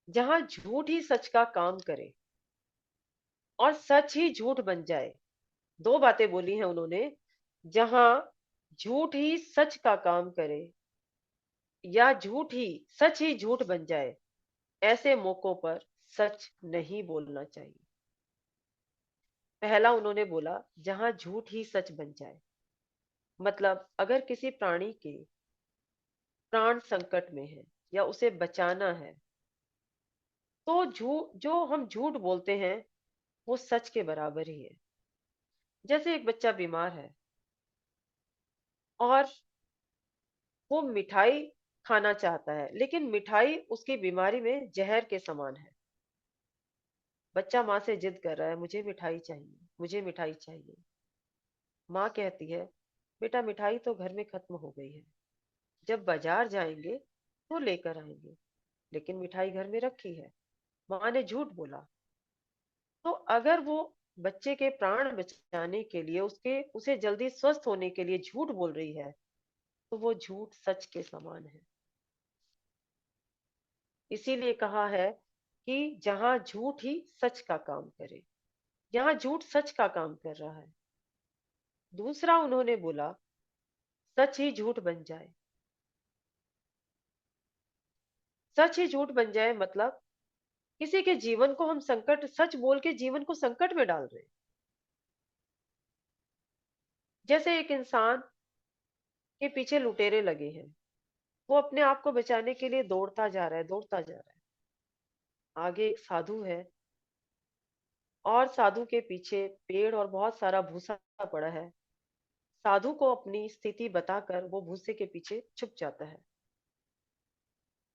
जहां झूठ ही सच का काम करे और सच ही झूठ बन जाए, दो बातें बोली हैं उन्होंने। जहां झूठ ही सच का काम करे या झूठ ही सच ही झूठ बन जाए, ऐसे मौकों पर सच नहीं बोलना चाहिए। पहला उन्होंने बोला, जहां झूठ ही सच बन जाए, मतलब अगर किसी प्राणी के प्राण संकट में है या उसे बचाना है, तो जो हम झूठ बोलते हैं वो सच के बराबर ही है। जैसे एक बच्चा बीमार है और वो मिठाई खाना चाहता है, लेकिन मिठाई उसकी बीमारी में जहर के समान है। बच्चा माँ से जिद कर रहा है, मुझे मिठाई चाहिए, मुझे मिठाई चाहिए। माँ कहती है, बेटा मिठाई तो घर में खत्म हो गई है, जब बाजार जाएंगे तो लेकर आएंगे। लेकिन मिठाई घर में रखी है। माँ ने झूठ बोला। तो अगर वो बच्चे के प्राण बचाने के लिए, उसे जल्दी स्वस्थ होने के लिए झूठ बोल रही है, तो वो झूठ सच के समान है। इसीलिए कहा है कि जहां झूठ ही सच का काम करे, यहाँ झूठ सच का काम कर रहा है। दूसरा उन्होंने बोला, सच ही झूठ बन जाए। सच ही झूठ बन जाए मतलब किसी के जीवन को हम सच बोल के जीवन को संकट में डाल रहे हैं। जैसे एक इंसान के पीछे लुटेरे लगे हैं, वो अपने आप को बचाने के लिए दौड़ता जा रहा है, दौड़ता जा रहा है। आगे एक साधु है, और साधु के पीछे पेड़ और बहुत सारा भूसा पड़ा है। साधु को अपनी स्थिति बताकर वो भूसे के पीछे छुप जाता है।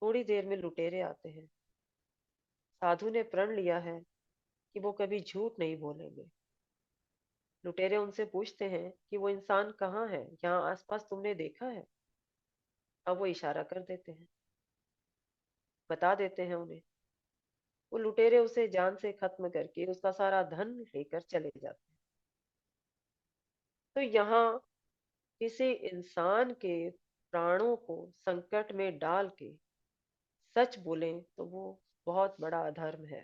थोड़ी देर में लुटेरे आते हैं। साधु ने प्रण लिया है कि वो कभी झूठ नहीं बोलेंगे। लुटेरे उनसे पूछते हैं कि वो इंसान कहाँ है, यहाँ आसपास तुमने देखा है? अब वो इशारा कर देते हैं, बता देते हैं उन्हें। वो लुटेरे उसे जान से खत्म करके उसका सारा धन लेकर चले जाते हैं। तो यहाँ किसी इंसान के प्राणों को संकट में डाल के सच बोलें तो वो बहुत बड़ा अधर्म है।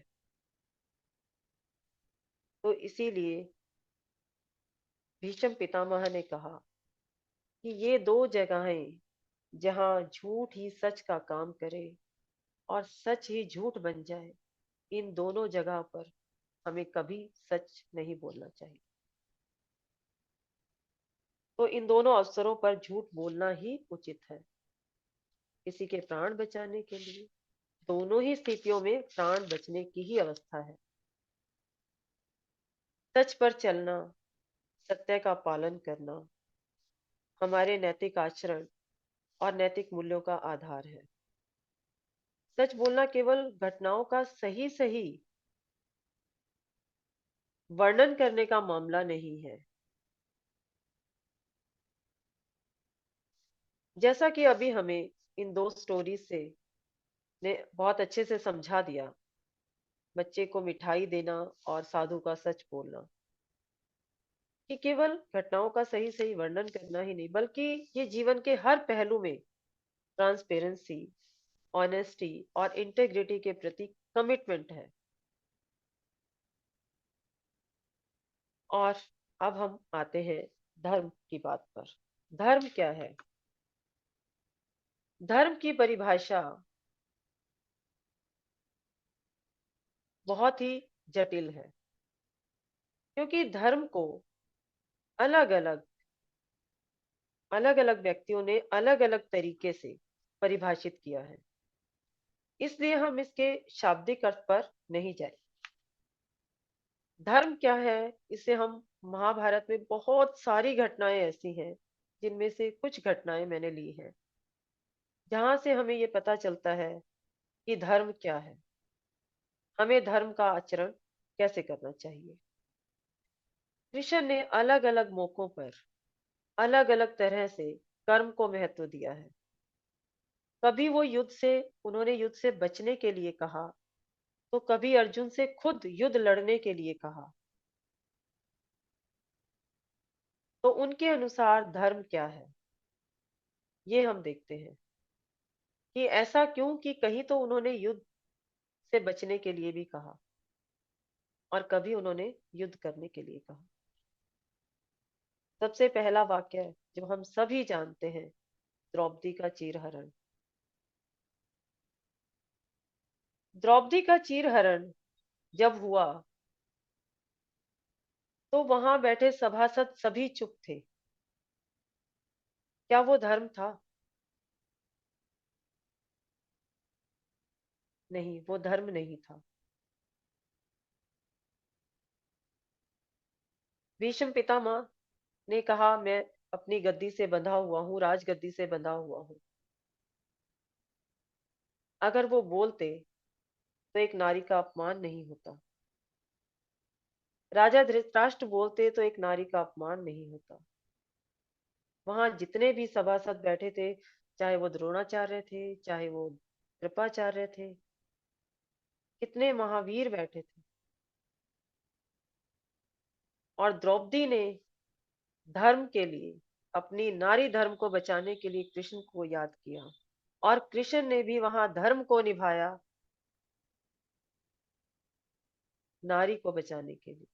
तो इसीलिए भीष्म पितामह ने कहा कि ये दो जगहें जहां झूठ ही सच का काम करे और सच ही झूठ बन जाए, इन दोनों जगह पर हमें कभी सच नहीं बोलना चाहिए। तो इन दोनों अवसरों पर झूठ बोलना ही उचित है, किसी के प्राण बचाने के लिए। दोनों ही स्थितियों में प्राण बचने की ही अवस्था है। सच पर चलना, सत्य का पालन करना हमारे नैतिक आचरण और नैतिक मूल्यों का आधार है। सच बोलना केवल घटनाओं का सही सही वर्णन करने का मामला नहीं है। जैसा कि अभी हमें इन दो स्टोरी से ने बहुत अच्छे से समझा दिया। बच्चे को मिठाई देना और साधु का सच बोलना, कि केवल घटनाओं का सही सही वर्णन करना ही नहीं, बल्कि ये जीवन के हर पहलू में ट्रांसपेरेंसी, ऑनेस्टी और इंटेग्रिटी के प्रति कमिटमेंट है। और अब हम आते हैं धर्म की बात पर। धर्म क्या है? धर्म की परिभाषा बहुत ही जटिल है, क्योंकि धर्म को अलग अलग अलग अलग व्यक्तियों ने अलग अलग तरीके से परिभाषित किया है। इसलिए हम इसके शाब्दिक अर्थ पर नहीं जाए। धर्म क्या है, इसे हम महाभारत में बहुत सारी घटनाएं ऐसी हैं, जिनमें से कुछ घटनाएं मैंने ली हैं, जहां से हमें ये पता चलता है कि धर्म क्या है, हमें धर्म का आचरण कैसे करना चाहिए। कृष्ण ने अलग अलग मौकों पर अलग अलग तरह से कर्म को महत्व दिया है। कभी वो उन्होंने युद्ध से बचने के लिए कहा, तो कभी अर्जुन से खुद युद्ध लड़ने के लिए कहा। तो उनके अनुसार धर्म क्या है, ये हम देखते हैं कि ऐसा क्यों कि कहीं तो उन्होंने युद्ध से बचने के लिए भी कहा और कभी उन्होंने युद्ध करने के लिए कहा। सबसे पहला वाक्य जो हम सभी जानते हैं, द्रौपदी का चीरहरण। द्रौपदी का चीरहरण जब हुआ, तो वहां बैठे सभासद सभी चुप थे। क्या वो धर्म था? नहीं, वो धर्म नहीं था। भीष्म पितामह ने कहा, मैं अपनी गद्दी से बंधा हुआ हूँ, राजगद्दी से बंधा हुआ हूँ। अगर वो बोलते तो एक नारी का अपमान नहीं होता। राजा धृतराष्ट्र बोलते तो एक नारी का अपमान नहीं होता। वहां जितने भी सभासद बैठे थे, चाहे वो द्रोणाचार्य थे, चाहे वो कृपाचार्य थे, कितने महावीर बैठे थे, और द्रौपदी ने धर्म के लिए, अपनी नारी धर्म को बचाने के लिए कृष्ण को याद किया, और कृष्ण ने भी वहां धर्म को निभाया, नारी को बचाने के लिए।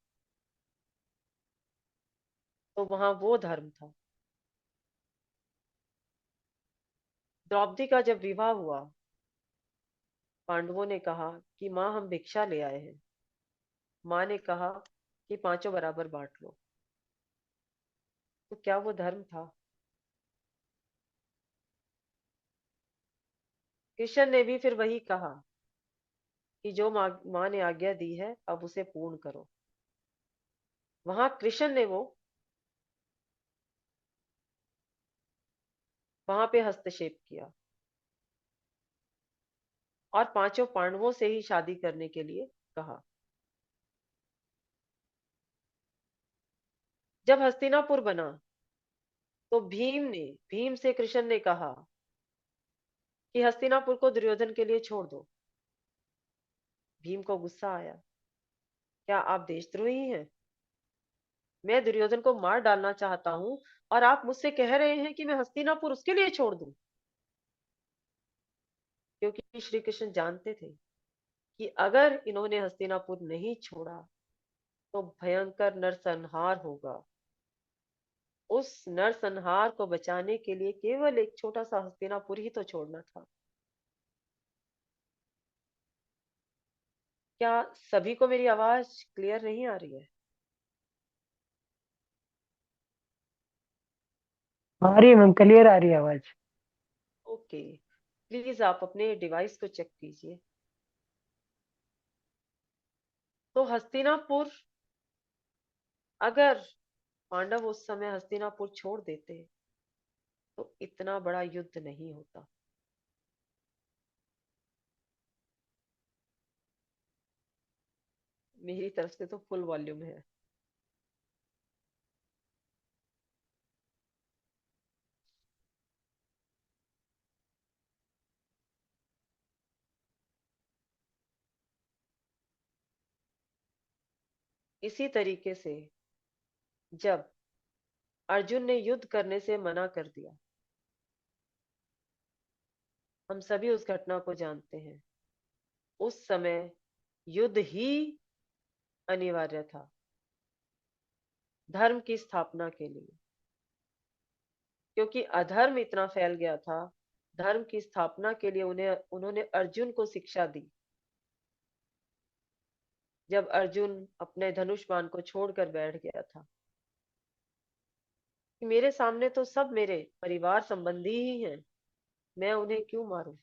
तो वहां वो धर्म था। द्रौपदी का जब विवाह हुआ, पांडवों ने कहा कि माँ हम भिक्षा ले आए हैं। माँ ने कहा कि पांचों बराबर बांट लो। तो क्या वो धर्म था? कृष्ण ने भी फिर वही कहा कि जो माँ ने आज्ञा दी है, अब उसे पूर्ण करो। वहां कृष्ण ने वहां पे हस्तक्षेप किया और पांचों पांडवों से ही शादी करने के लिए कहा। जब हस्तिनापुर बना, तो भीम से कृष्ण ने कहा कि हस्तिनापुर को दुर्योधन के लिए छोड़ दो। भीम को गुस्सा आया, क्या आप देशद्रोही हैं? मैं दुर्योधन को मार डालना चाहता हूँ, और आप मुझसे कह रहे हैं कि मैं हस्तिनापुर उसके लिए छोड़ दूं। क्योंकि श्री कृष्ण जानते थे कि अगर इन्होंने हस्तिनापुर नहीं छोड़ा, तो भयंकर नरसंहार होगा। उस नरसंहार को बचाने के लिए केवल एक छोटा सा हस्तिनापुर ही तो छोड़ना था। क्या सभी को मेरी आवाज क्लियर नहीं आ रही है? आ रही है मैम, क्लियर आ रही है आवाज। ओके, प्लीज आप अपने डिवाइस को चेक कीजिए। तो हस्तिनापुर, अगर पांडव उस समय हस्तिनापुर छोड़ देते, तो इतना बड़ा युद्ध नहीं होता। मेरी तरफ से तो फुल वॉल्यूम है। इसी तरीके से जब अर्जुन ने युद्ध करने से मना कर दिया, हम सभी उस घटना को जानते हैं, उस समय युद्ध ही अनिवार्य था धर्म की स्थापना के लिए, क्योंकि अधर्म इतना फैल गया था। धर्म की स्थापना के लिए उन्होंने अर्जुन को शिक्षा दी। जब अर्जुन अपने धनुष बाण को छोड़कर बैठ गया था कि मेरे सामने तो सब मेरे परिवार संबंधी ही हैं, मैं उन्हें क्यों मारूं।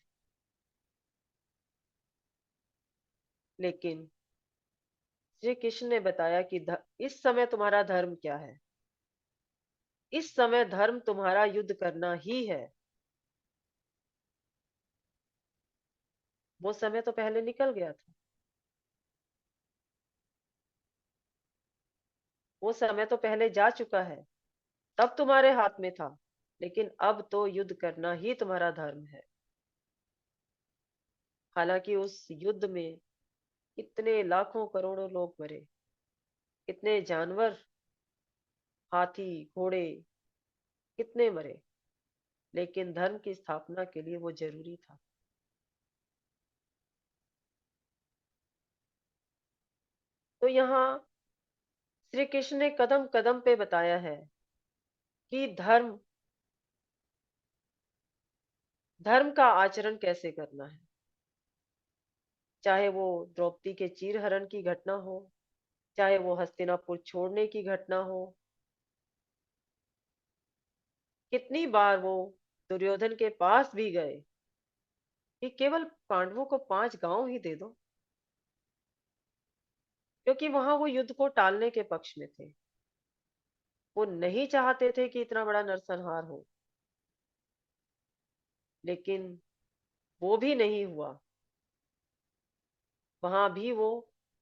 लेकिन श्री कृष्ण ने बताया कि इस समय तुम्हारा धर्म क्या है। इस समय धर्म तुम्हारा युद्ध करना ही है। वो समय तो पहले निकल गया था, वो समय तो पहले जा चुका है, तब तुम्हारे हाथ में था, लेकिन अब तो युद्ध करना ही तुम्हारा धर्म है। हालांकि उस युद्ध में कितने लाखों करोड़ों लोग मरे, कितने जानवर, हाथी, घोड़े, कितने मरे, लेकिन धर्म की स्थापना के लिए वो जरूरी था। तो यहाँ श्री कृष्ण ने कदम कदम पे बताया है कि धर्म धर्म का आचरण कैसे करना है। चाहे वो द्रौपदी के चीरहरण की घटना हो, चाहे वो हस्तिनापुर छोड़ने की घटना हो, कितनी बार वो दुर्योधन के पास भी गए कि केवल पांडवों को 5 गांव ही दे दो, क्योंकि वहां वो युद्ध को टालने के पक्ष में थे। वो नहीं चाहते थे कि इतना बड़ा नरसंहार हो, लेकिन वो भी नहीं हुआ। वहां भी वो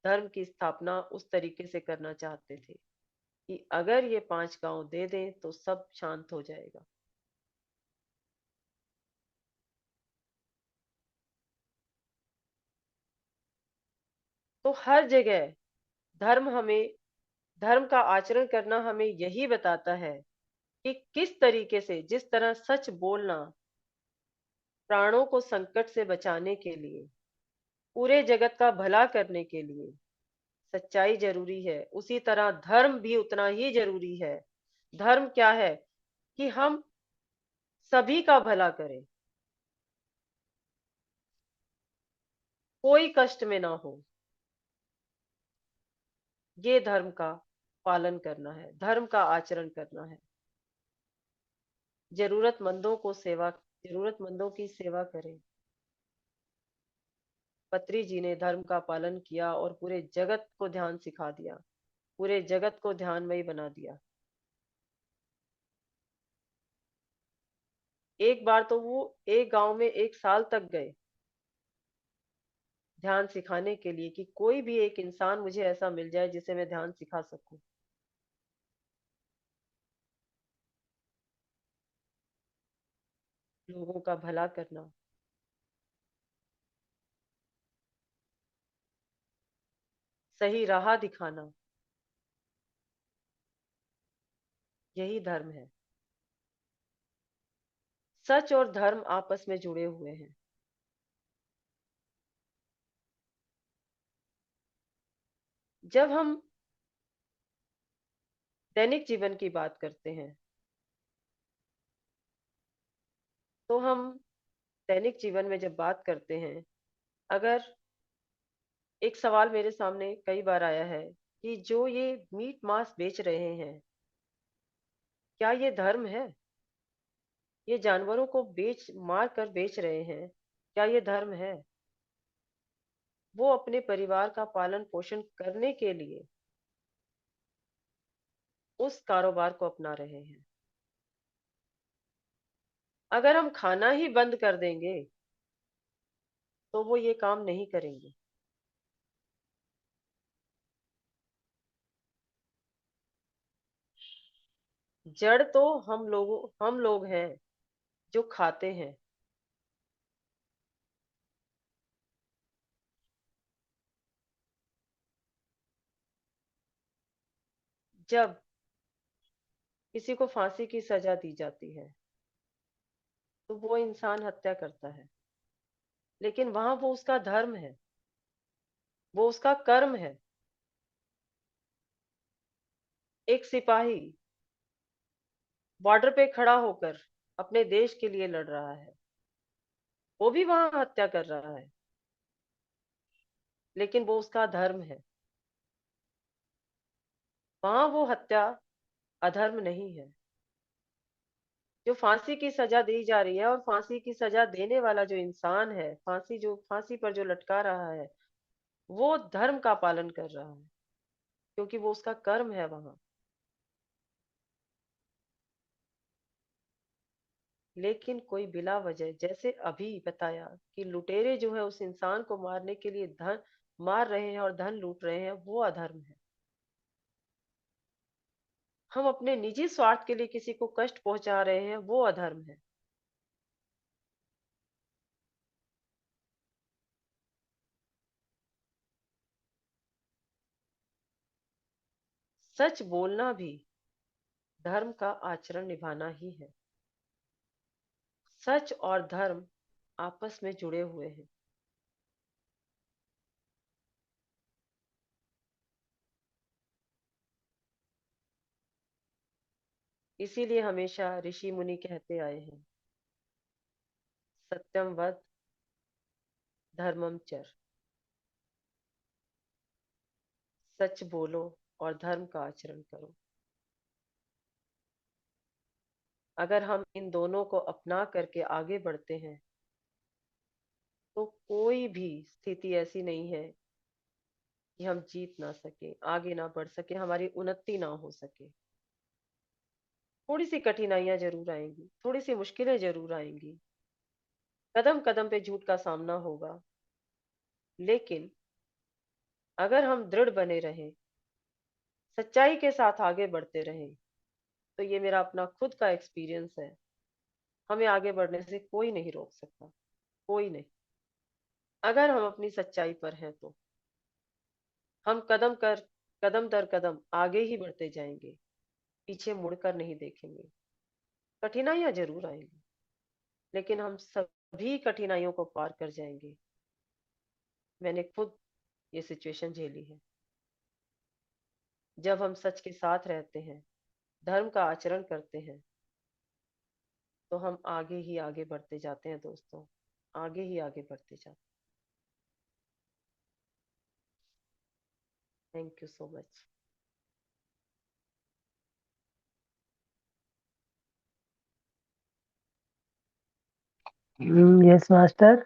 धर्म की स्थापना उस तरीके से करना चाहते थे कि अगर ये 5 गांव दे दें तो सब शांत हो जाएगा। तो हर जगह धर्म हमें धर्म का आचरण करना हमें यही बताता है कि किस तरीके से, जिस तरह सच बोलना प्राणों को संकट से बचाने के लिए, पूरे जगत का भला करने के लिए सच्चाई जरूरी है, उसी तरह धर्म भी उतना ही जरूरी है। धर्म क्या है कि हम सभी का भला करें, कोई कष्ट में ना हो। ये धर्म का पालन करना है, धर्म का आचरण करना है। जरूरतमंदों की सेवा करें। पत्री जी ने धर्म का पालन किया और पूरे जगत को ध्यान सिखा दिया, पूरे जगत को ध्यानमयी बना दिया। एक बार तो वो एक गांव में 1 साल तक गए ध्यान सिखाने के लिए कि कोई भी एक इंसान मुझे ऐसा मिल जाए जिसे मैं ध्यान सिखा सकूं। लोगों का भला करना, सही राह दिखाना, यही धर्म है। सच और धर्म आपस में जुड़े हुए हैं। जब हम दैनिक जीवन की बात करते हैं तो हम दैनिक जीवन में जब बात करते हैं, अगर एक सवाल मेरे सामने कई बार आया है कि जो ये मीट मांस बेच रहे हैं, क्या ये धर्म है? ये जानवरों को मार कर बेच रहे हैं, क्या ये धर्म है? वो अपने परिवार का पालन पोषण करने के लिए उस कारोबार को अपना रहे हैं। अगर हम खाना ही बंद कर देंगे तो वो ये काम नहीं करेंगे। जड़ तो हम लोग हैं जो खाते हैं। जब किसी को फांसी की सजा दी जाती है तो वो इंसान हत्या करता है, लेकिन वहां वो उसका धर्म है, वो उसका कर्म है। एक सिपाही बॉर्डर पे खड़ा होकर अपने देश के लिए लड़ रहा है, वो भी वहां हत्या कर रहा है, लेकिन वो उसका धर्म है। वहां वो हत्या अधर्म नहीं है। जो फांसी की सजा दी जा रही है और फांसी की सजा देने वाला जो इंसान है, फांसी पर जो लटका रहा है, वो धर्म का पालन कर रहा है, क्योंकि वो उसका कर्म है वहां। लेकिन कोई बिला वजह, जैसे अभी बताया कि लुटेरे जो है उस इंसान को मारने के लिए धन मार रहे हैं और धन लूट रहे हैं, वो अधर्म है। हम अपने निजी स्वार्थ के लिए किसी को कष्ट पहुंचा रहे हैं, वो अधर्म है। सच बोलना भी धर्म का आचरण निभाना ही है। सच और धर्म आपस में जुड़े हुए हैं। इसीलिए हमेशा ऋषि मुनि कहते आए हैं, सत्यम वद धर्मम चर। सच बोलो और धर्म का आचरण करो। अगर हम इन दोनों को अपना करके आगे बढ़ते हैं तो कोई भी स्थिति ऐसी नहीं है कि हम जीत ना सके, आगे ना बढ़ सके, हमारी उन्नति ना हो सके। थोड़ी सी कठिनाइयां जरूर आएंगी, थोड़ी सी मुश्किलें जरूर आएंगी, कदम कदम पे झूठ का सामना होगा, लेकिन अगर हम दृढ़ बने रहें, सच्चाई के साथ आगे बढ़ते रहें, तो ये मेरा अपना खुद का एक्सपीरियंस है, हमें आगे बढ़ने से कोई नहीं रोक सकता, कोई नहीं। अगर हम अपनी सच्चाई पर हैं तो हम कदम दर कदम आगे ही बढ़ते जाएंगे, पीछे मुड़कर नहीं देखेंगे। कठिनाइयां जरूर आएंगी, लेकिन हम सभी कठिनाइयों को पार कर जाएंगे। मैंने खुद ये सिचुएशन झेली है। जब हम सच के साथ रहते हैं, धर्म का आचरण करते हैं, तो हम आगे ही आगे बढ़ते जाते हैं दोस्तों, आगे ही आगे बढ़ते जाते हैं। Thank you so much. Yes master.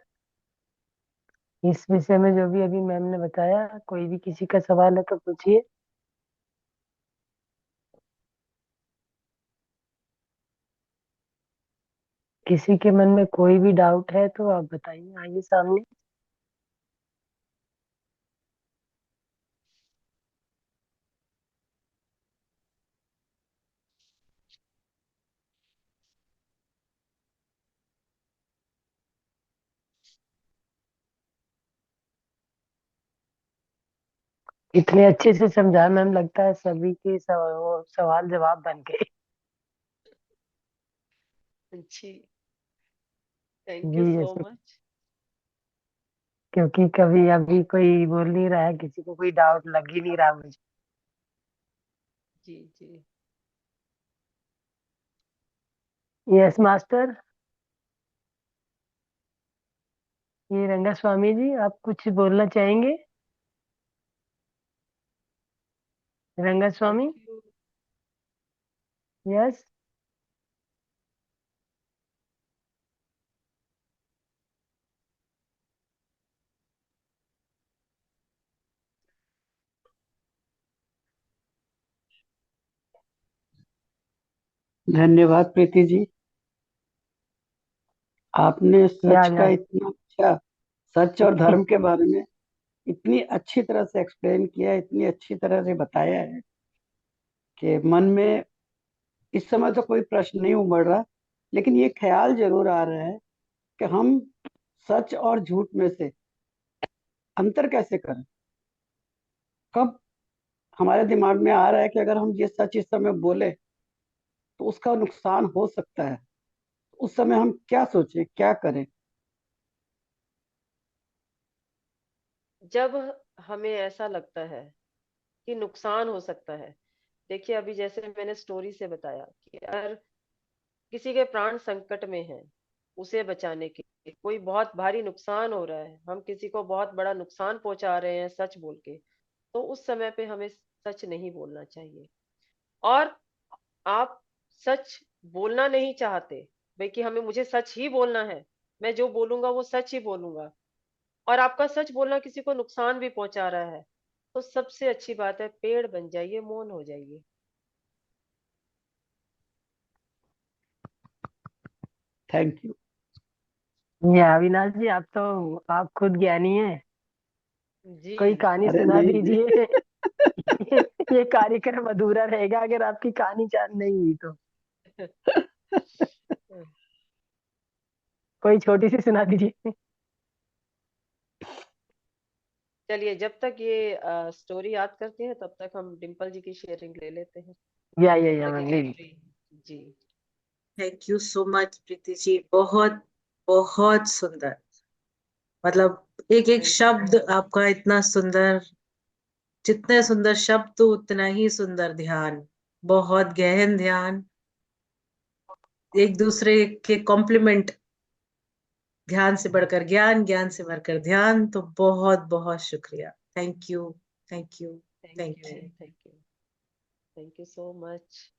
इस विषय में जो भी अभी मैम ने बताया, कोई भी किसी का सवाल है तो पूछिए। किसी के मन में कोई भी डाउट है तो आप बताइए, आइए सामने। इतने अच्छे से समझाया मैम, लगता है सभी के सवाल जवाब बन गए। जी, थैंक जी यू सो जैसे, मच। क्योंकि कभी अभी कोई बोल नहीं रहा है, किसी को कोई डाउट लग ही नहीं रहा मुझे। जी जी। Yes master. ये रंगा स्वामी जी, आप कुछ बोलना चाहेंगे? रंगा थैंक स्वामी। यू। यस। धन्यवाद प्रीति जी, आपने या सच का इतना अच्छा, सच और धर्म के बारे में इतनी अच्छी तरह से एक्सप्लेन किया, इतनी अच्छी तरह से बताया है कि मन में इस समय तो कोई प्रश्न नहीं उमड़ रहा, लेकिन ये ख्याल जरूर आ रहा है कि हम सच और झूठ में से अंतर कैसे करें, कब हमारे दिमाग में आ रहा है कि अगर हम ये सच इस समय बोले तो उसका नुकसान हो सकता है, उस समय हम क्या सोचें, क्या करें? जब हमें ऐसा लगता है कि नुकसान हो सकता है, देखिए अभी जैसे मैंने स्टोरी से बताया कि अगर किसी के प्राण संकट में है, उसे बचाने के लिए कोई बहुत भारी नुकसान हो रहा है, हम किसी को बहुत बड़ा नुकसान पहुंचा रहे हैं सच बोल के, तो उस समय पे हमें सच नहीं बोलना चाहिए। और आप सच बोलना नहीं चाहते, भाई कि हमें मुझे सच ही बोलना है, मैं जो बोलूंगा वो सच ही बोलूंगा, और आपका सच बोलना किसी को नुकसान भी पहुंचा रहा है, तो सबसे अच्छी बात है पेड़ बन जाइए, मौन हो जाइए। Thank you. ये अविनाश जी, आप खुद ज्ञानी हैं। जी। कोई कहानी अरे सुना नहीं जी। दीजिए। ये कार्यक्रम अधूरा रहेगा अगर आपकी कहानी चालू नहीं हुई तो। कोई छोटी सी सुना दीजिए। चलिए, जब तक ये स्टोरी याद करती है तब तक हम डिम्पल जी की शेयरिंग ले लेते हैं, जब या तक मैम, ये ले फ्री। जी। Thank you so much Preeti ji, बहुत बहुत सुंदर। मतलब एक एक थैंक यू सो शब्द मच। आपका इतना सुंदर, जितने सुंदर शब्द तो उतना ही सुंदर ध्यान, बहुत गहन ध्यान, एक दूसरे के कॉम्प्लीमेंट, ध्यान से बढ़कर ज्ञान, ज्ञान से बढ़कर ध्यान। तो बहुत बहुत शुक्रिया। Thank you, thank you, thank thank you. You. Thank you. Thank you so much.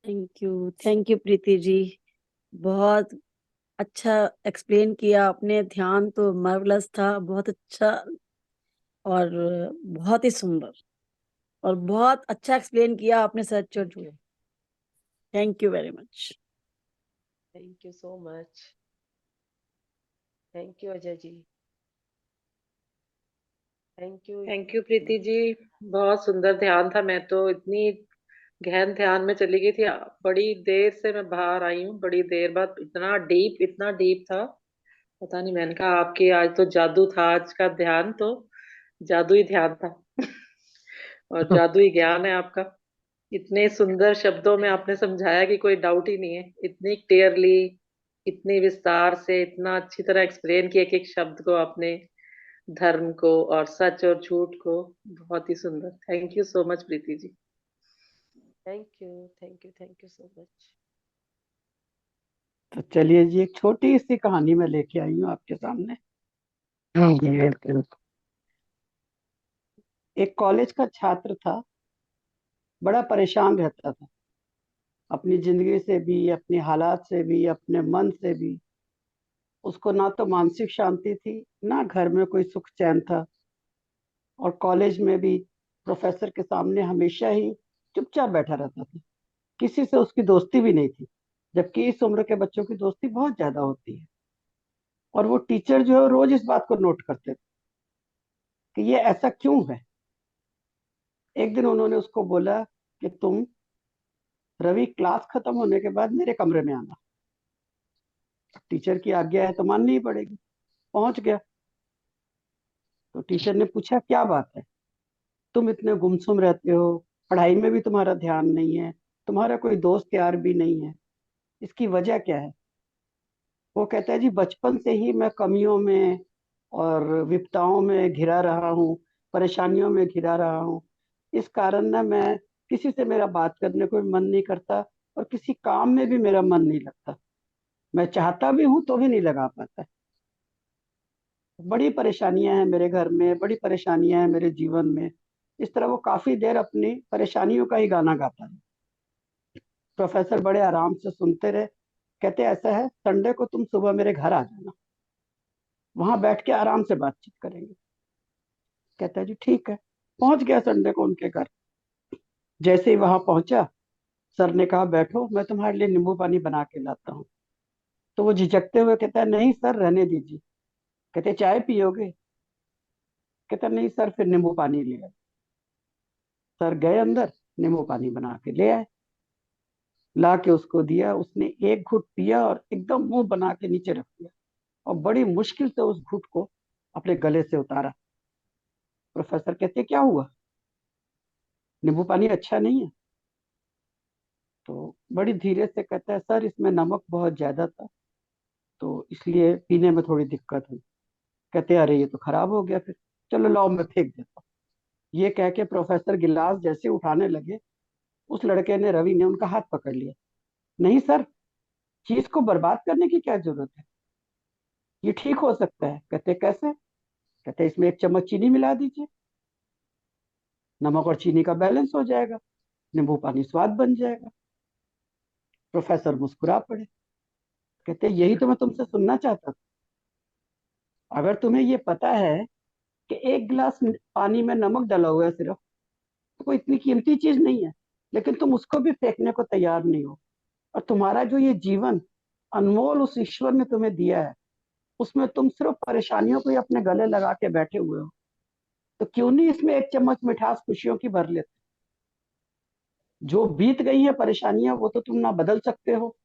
Thank you Preeti ji, बहुत अच्छा एक्सप्लेन किया आपने। ध्यान तो मार्वलस था, बहुत अच्छा और बहुत ही सुंदर, और बहुत अच्छा एक्सप्लेन किया आपने सच और थैंक झूठ। You. Thank you very much. Thank you so much. Thank you Ajay ji. Thank you. Thank you Preeti ji, बहुत सुंदर ध्यान था। मैं तो इतनी गहन ध्यान में चली गई थी, बड़ी देर से मैं बाहर आई हूँ, बड़ी देर बाद। इतना डीप था, पता नहीं। मैंने कहा आपके आज तो जादू था, आज का ध्यान तो जादू ही ध्यान था। और जादू ही ज्ञान है आपका। इतने सुंदर शब्दों में आपने समझाया कि कोई डाउट ही नहीं है। इतनी क्लियरली, इतनी विस्तार से, इतना अच्छी तरह एक्सप्लेन किया एक एक शब्द को आपने, धर्म को और सच और झूठ को। बहुत ही सुंदर। Thank you so much Preeti ji. Thank you. Thank you. Thank you so much. तो चलिए जी, एक छोटी सी कहानी मैं लेके आई हूँ आपके सामने। जी बिल्कुल। एक कॉलेज का छात्र था, बड़ा परेशान रहता था, अपनी जिंदगी से भी, अपने हालात से भी, अपने मन से भी। उसको ना तो मानसिक शांति थी, ना घर में कोई सुख चैन था, और कॉलेज में भी प्रोफेसर के सामने हमेशा ही चुपचाप बैठा रहता था। किसी से उसकी दोस्ती भी नहीं थी, जबकि इस उम्र के बच्चों की दोस्ती बहुत ज्यादा होती है। और वो टीचर जो है रोज इस बात को नोट करते थे कि ये ऐसा क्यों है। एक दिन उन्होंने उसको बोला कि तुम रवि क्लास खत्म होने के बाद मेरे कमरे में आना। टीचर की आज्ञा है तो माननी ही पड़ेगी। पहुंच गया तो टीचर ने पूछा क्या बात है, तुम इतने गुमसुम रहते हो, पढ़ाई में भी तुम्हारा ध्यान नहीं है, तुम्हारा कोई दोस्त यार भी नहीं है, इसकी वजह क्या है? वो कहता है जी, बचपन से ही मैं कमियों में और विपदाओं में घिरा रहा हूँ, परेशानियों में घिरा रहा हूँ। इस कारण ना मैं, किसी से मेरा बात करने को भी मन नहीं करता, और किसी काम में भी मेरा मन नहीं लगता। मैं चाहता भी हूँ तो भी नहीं लगा पाता। बड़ी परेशानियां हैं मेरे घर में, बड़ी परेशानियां हैं मेरे जीवन में। इस तरह वो काफी देर अपनी परेशानियों का ही गाना गाता है। प्रोफेसर बड़े आराम से सुनते रहे। कहते ऐसा है, संडे को तुम सुबह मेरे घर आ जाना, वहां बैठ के आराम से बातचीत करेंगे। कहता है जी ठीक है। पहुंच गया संडे को उनके घर। जैसे ही वहां पहुंचा, सर ने कहा बैठो, मैं तुम्हारे लिए नींबू पानी बना के लाता हूँ। तो वो झिझकते हुए कहता है नहीं सर, रहने दीजिए। कहते चाय पियोगे? कहता नहीं सर, फिर नींबू पानी ले आए। सर गए अंदर, नींबू पानी बना के ले आए, ला के उसको दिया। उसने एक घुट पिया और एकदम मुंह बना के नीचे रख दिया, और बड़ी मुश्किल से उस घुट को अपने गले से उतारा। प्रोफेसर कहते क्या हुआ, नींबू पानी अच्छा नहीं है? तो बड़ी धीरे से कहता है सर इसमें नमक बहुत ज्यादा था तो इसलिए पीने में थोड़ी दिक्कत हुई। कहते हैं अरे ये तो खराब हो गया, फिर चलो लाओ मैं फेंक देता हूँ। ये कह के प्रोफेसर गिलास जैसे उठाने लगे, उस लड़के ने, रवि ने, उनका हाथ पकड़ लिया। नहीं सर, चीज को बर्बाद करने की क्या जरूरत है, ये ठीक हो सकता है। कहते कैसे? कहते इसमें 1 चम्मच चीनी मिला दीजिए, नमक और चीनी का बैलेंस हो जाएगा, नींबू पानी स्वाद बन जाएगा। प्रोफेसर मुस्कुरा पड़े, कहते यही तो मैं तुमसे सुनना चाहता था। अगर तुम्हें ये पता है कि 1 गिलास पानी में नमक डाला हुआ है सिर्फ, तो कोई इतनी कीमती चीज नहीं है, लेकिन तुम उसको भी फेंकने को तैयार नहीं हो। और तुम्हारा जो ये जीवन अनमोल उस ईश्वर ने तुम्हें दिया है, उसमें तुम सिर्फ परेशानियों को ही अपने गले लगा के बैठे हुए हो। तो क्यों नहीं इसमें 1 चम्मच मिठास खुशियों की भर लेते? जो बीत गई है परेशानियां वो तो तुम ना बदल सकते हो,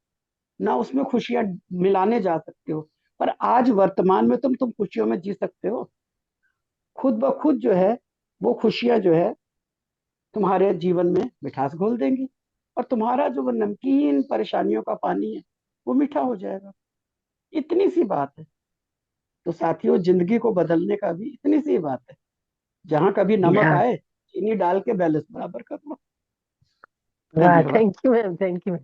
ना उसमें खुशियां मिलाने जा सकते हो, पर आज वर्तमान में तुम खुशियों में जी सकते हो। खुद ब खुद जो है वो खुशियां जो है तुम्हारे जीवन में मिठास घोल देंगी, और तुम्हारा जो वो नमकीन परेशानियों का पानी है वो मीठा हो जाएगा। इतनी सी बात है। तो साथियों, जिंदगी को बदलने का भी इतनी सी बात है। जहां कभी नमक या आए, चीनी डाल के बैलेंस बराबर कर लो। वाह, धन्यवाद। Thank you ma'am, thank you,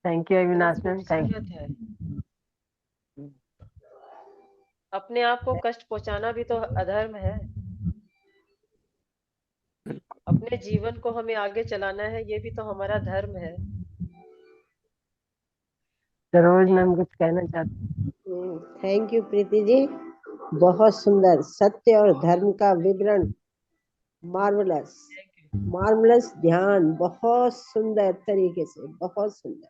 thank you बहुत अविनाश मैम, थैंक खूबसूरत है। अपने आप को कष्ट पहुंचाना भी तो अधर्म है। अपने जीवन को हमें आगे चलाना है, ये भी तो हमारा धर्म है। सरोज मैम कुछ कहना चाहते? थैंक यू प्रीति जी, बहुत सुंदर सत्य और धर्म का विवरण, मार्वलस मार्वलस ध्यान, बहुत सुंदर तरीके से, बहुत सुंदर।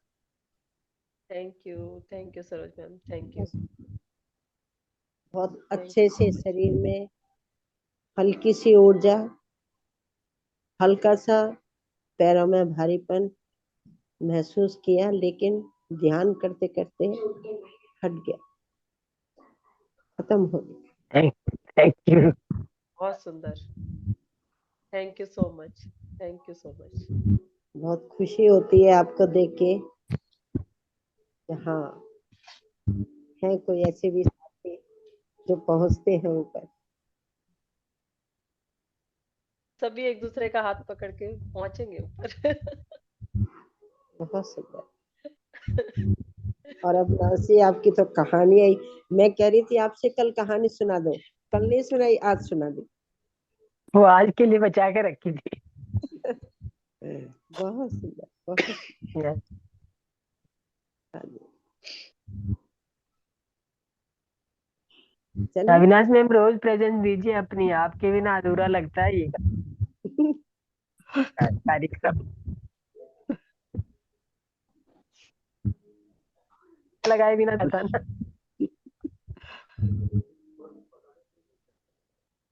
Thank you Saroj ma'am, thank you. बहुत अच्छे से शरीर में हल्की सी ऊर्जा, हल्का सा पैरों में भारीपन महसूस किया, लेकिन ध्यान करते करते हट गया, खत्म हो गया। Thank you. बहुत सुंदर, thank you so much, thank you so much. बहुत खुशी होती है आपको देख के। हाँ, है कोई ऐसे भी साथी जो पहुंचते हैं ऊपर। सभी एक दूसरे का हाथ पकड़ के पहुंचेंगे ऊपर। बहुत सुंदर। और अब नासी, आपकी तो कहानी आई। मैं कह रही थी आपसे कल कहानी सुना दो, कल नहीं सुनाई, आज सुना दी। वो आज के लिए बचा के रखी थी। बहुत सुंदर, बहुत Yes. चलिए। अविनाश मैम रोज प्रेजेंस दीजिए अपनी, आपके बिना अधूरा लगता है ये कार्यक्रम। लगाए बिना था ना,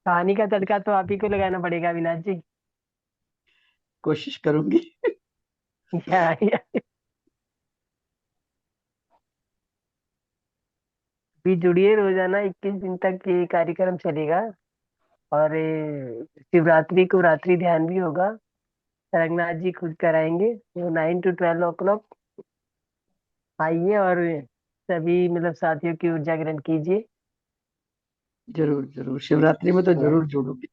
कहानी का तड़का तो आप ही को लगाना पड़ेगा अविनाश जी। कोशिश करूंगी। या भी जुड़िए, रोजाना 21 दिन तक ये कार्यक्रम चलेगा। और शिवरात्रि को रात्रि ध्यान भी होगा, रंगनाथ जी खुद कराएंगे। तो 9 to 12 o'clock आइए और सभी मतलब साथियों की ऊर्जा ग्रहण कीजिए। जरूर जरूर, शिवरात्रि में तो जरूर जुड़ूंगी।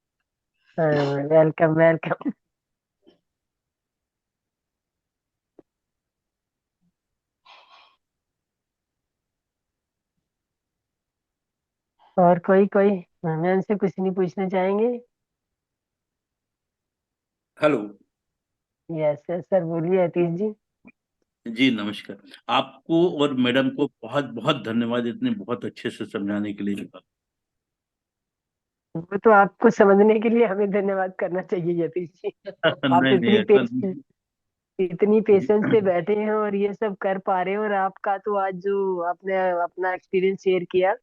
Welcome welcome. और कोई कोई मैम से कुछ नहीं पूछना चाहेंगे? हेलो। यस यस सर, बोलिए अतीश जी। जी नमस्कार। आपको और मैडम को बहुत बहुत धन्यवाद, इतने बहुत अच्छे से समझाने के लिए। वो तो आपको समझने के लिए हमें धन्यवाद करना चाहिए यतीश जी। आप नहीं नहीं, ऐसा नहीं। इतनी पेशेंस से बैठे हैं और ये सब कर पा रहे हैं, और आपका तो आज जो आपने अपना एक्सपीरियंस शेयर किया,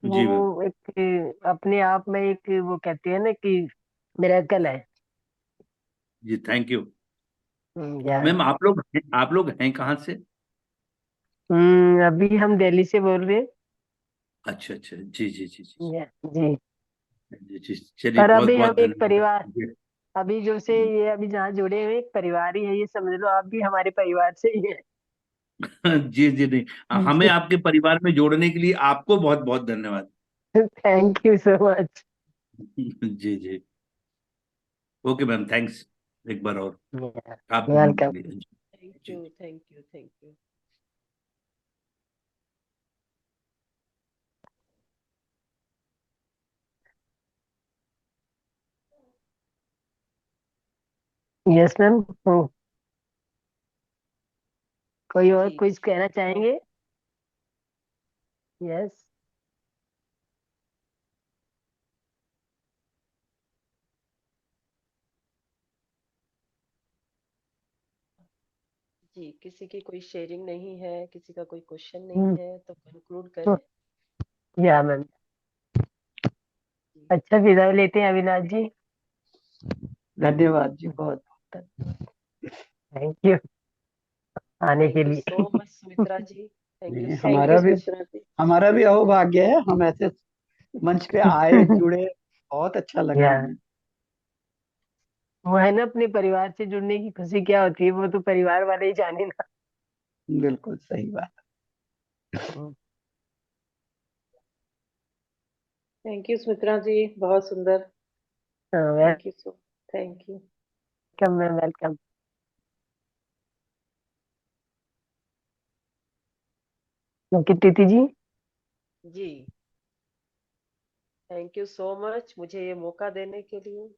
जी मैम। वो एक अपने आप में एक, वो कहते हैं ना कि मिरेकल है। जी थैंक यू या मैम। आप लोग हैं कहाँ से? अभी हम दिल्ली से बोल रहे हैं। अच्छा अच्छा, जी जी जी जी जी। जी जी, चलिए पर बहुत अभी बहुत हम एक धन्यवाद। परिवार, अभी जो से ये अभी जहाँ जुड़े हुए एक परिवार ही है, ये समझ लो आप भी हमारे परिवार से ही है। जी जी, नहीं, हमें जी। आपके परिवार में जोड़ने के लिए आपको बहुत बहुत धन्यवाद। Thank you so much. जी जी, ओके मैम, थैंक्स एक बार और आप जुड़ने वेलकम। के लिए। थैंक जी you, thank you, thank you. Yes ma'am. कोई और जी कुछ कहना चाहेंगे? यस। जी, किसी की कोई शेयरिंग नहीं है, किसी का कोई क्वेश्चन नहीं है, तो कंक्लूड करें। या मैम, जी, अच्छा विदाई लेते हैं अविनाश जी। धन्यवाद जी, बहुत थैंक यू आने के थैंक यू सो लिए। Much Sumitra ji, thank you नहीं, सो मच। हमारा भी अहोभाग्य है, हम ऐसे मंच पे आए, जुड़े, बहुत अच्छा लगा या हमें। वो है ना, अपने परिवार से जुड़ने की खुशी क्या होती है, वो तो परिवार वाले ही जाने ना। बिल्कुल सही बात। थैंक यू सुमित्रा जी, बहुत सुंदर। Welcome thank you so, thank you. Ma'am, welcome. Okay Preeti ji. जी, थैंक यू सो मच मुझे ये मौका देने के लिए,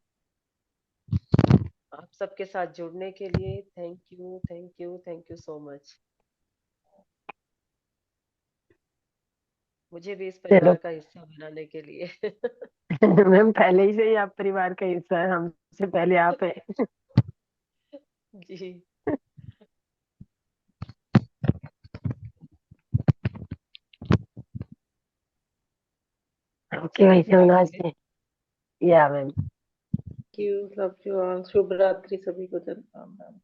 आप सबके साथ जुड़ने के लिए। Thank you, thank you, thank you so much. मुझे भी इस चलो परिवार का हिस्सा बनाने के लिए। मैम, पहले ही से ही आप परिवार का हिस्सा है, हमसे पहले आप है। जी, ओके चलिए भाई फिर अविनाश आगे। जी। या ma'am. Thank you, love you all, शुभ रात्रि सभी को, जय राम राम।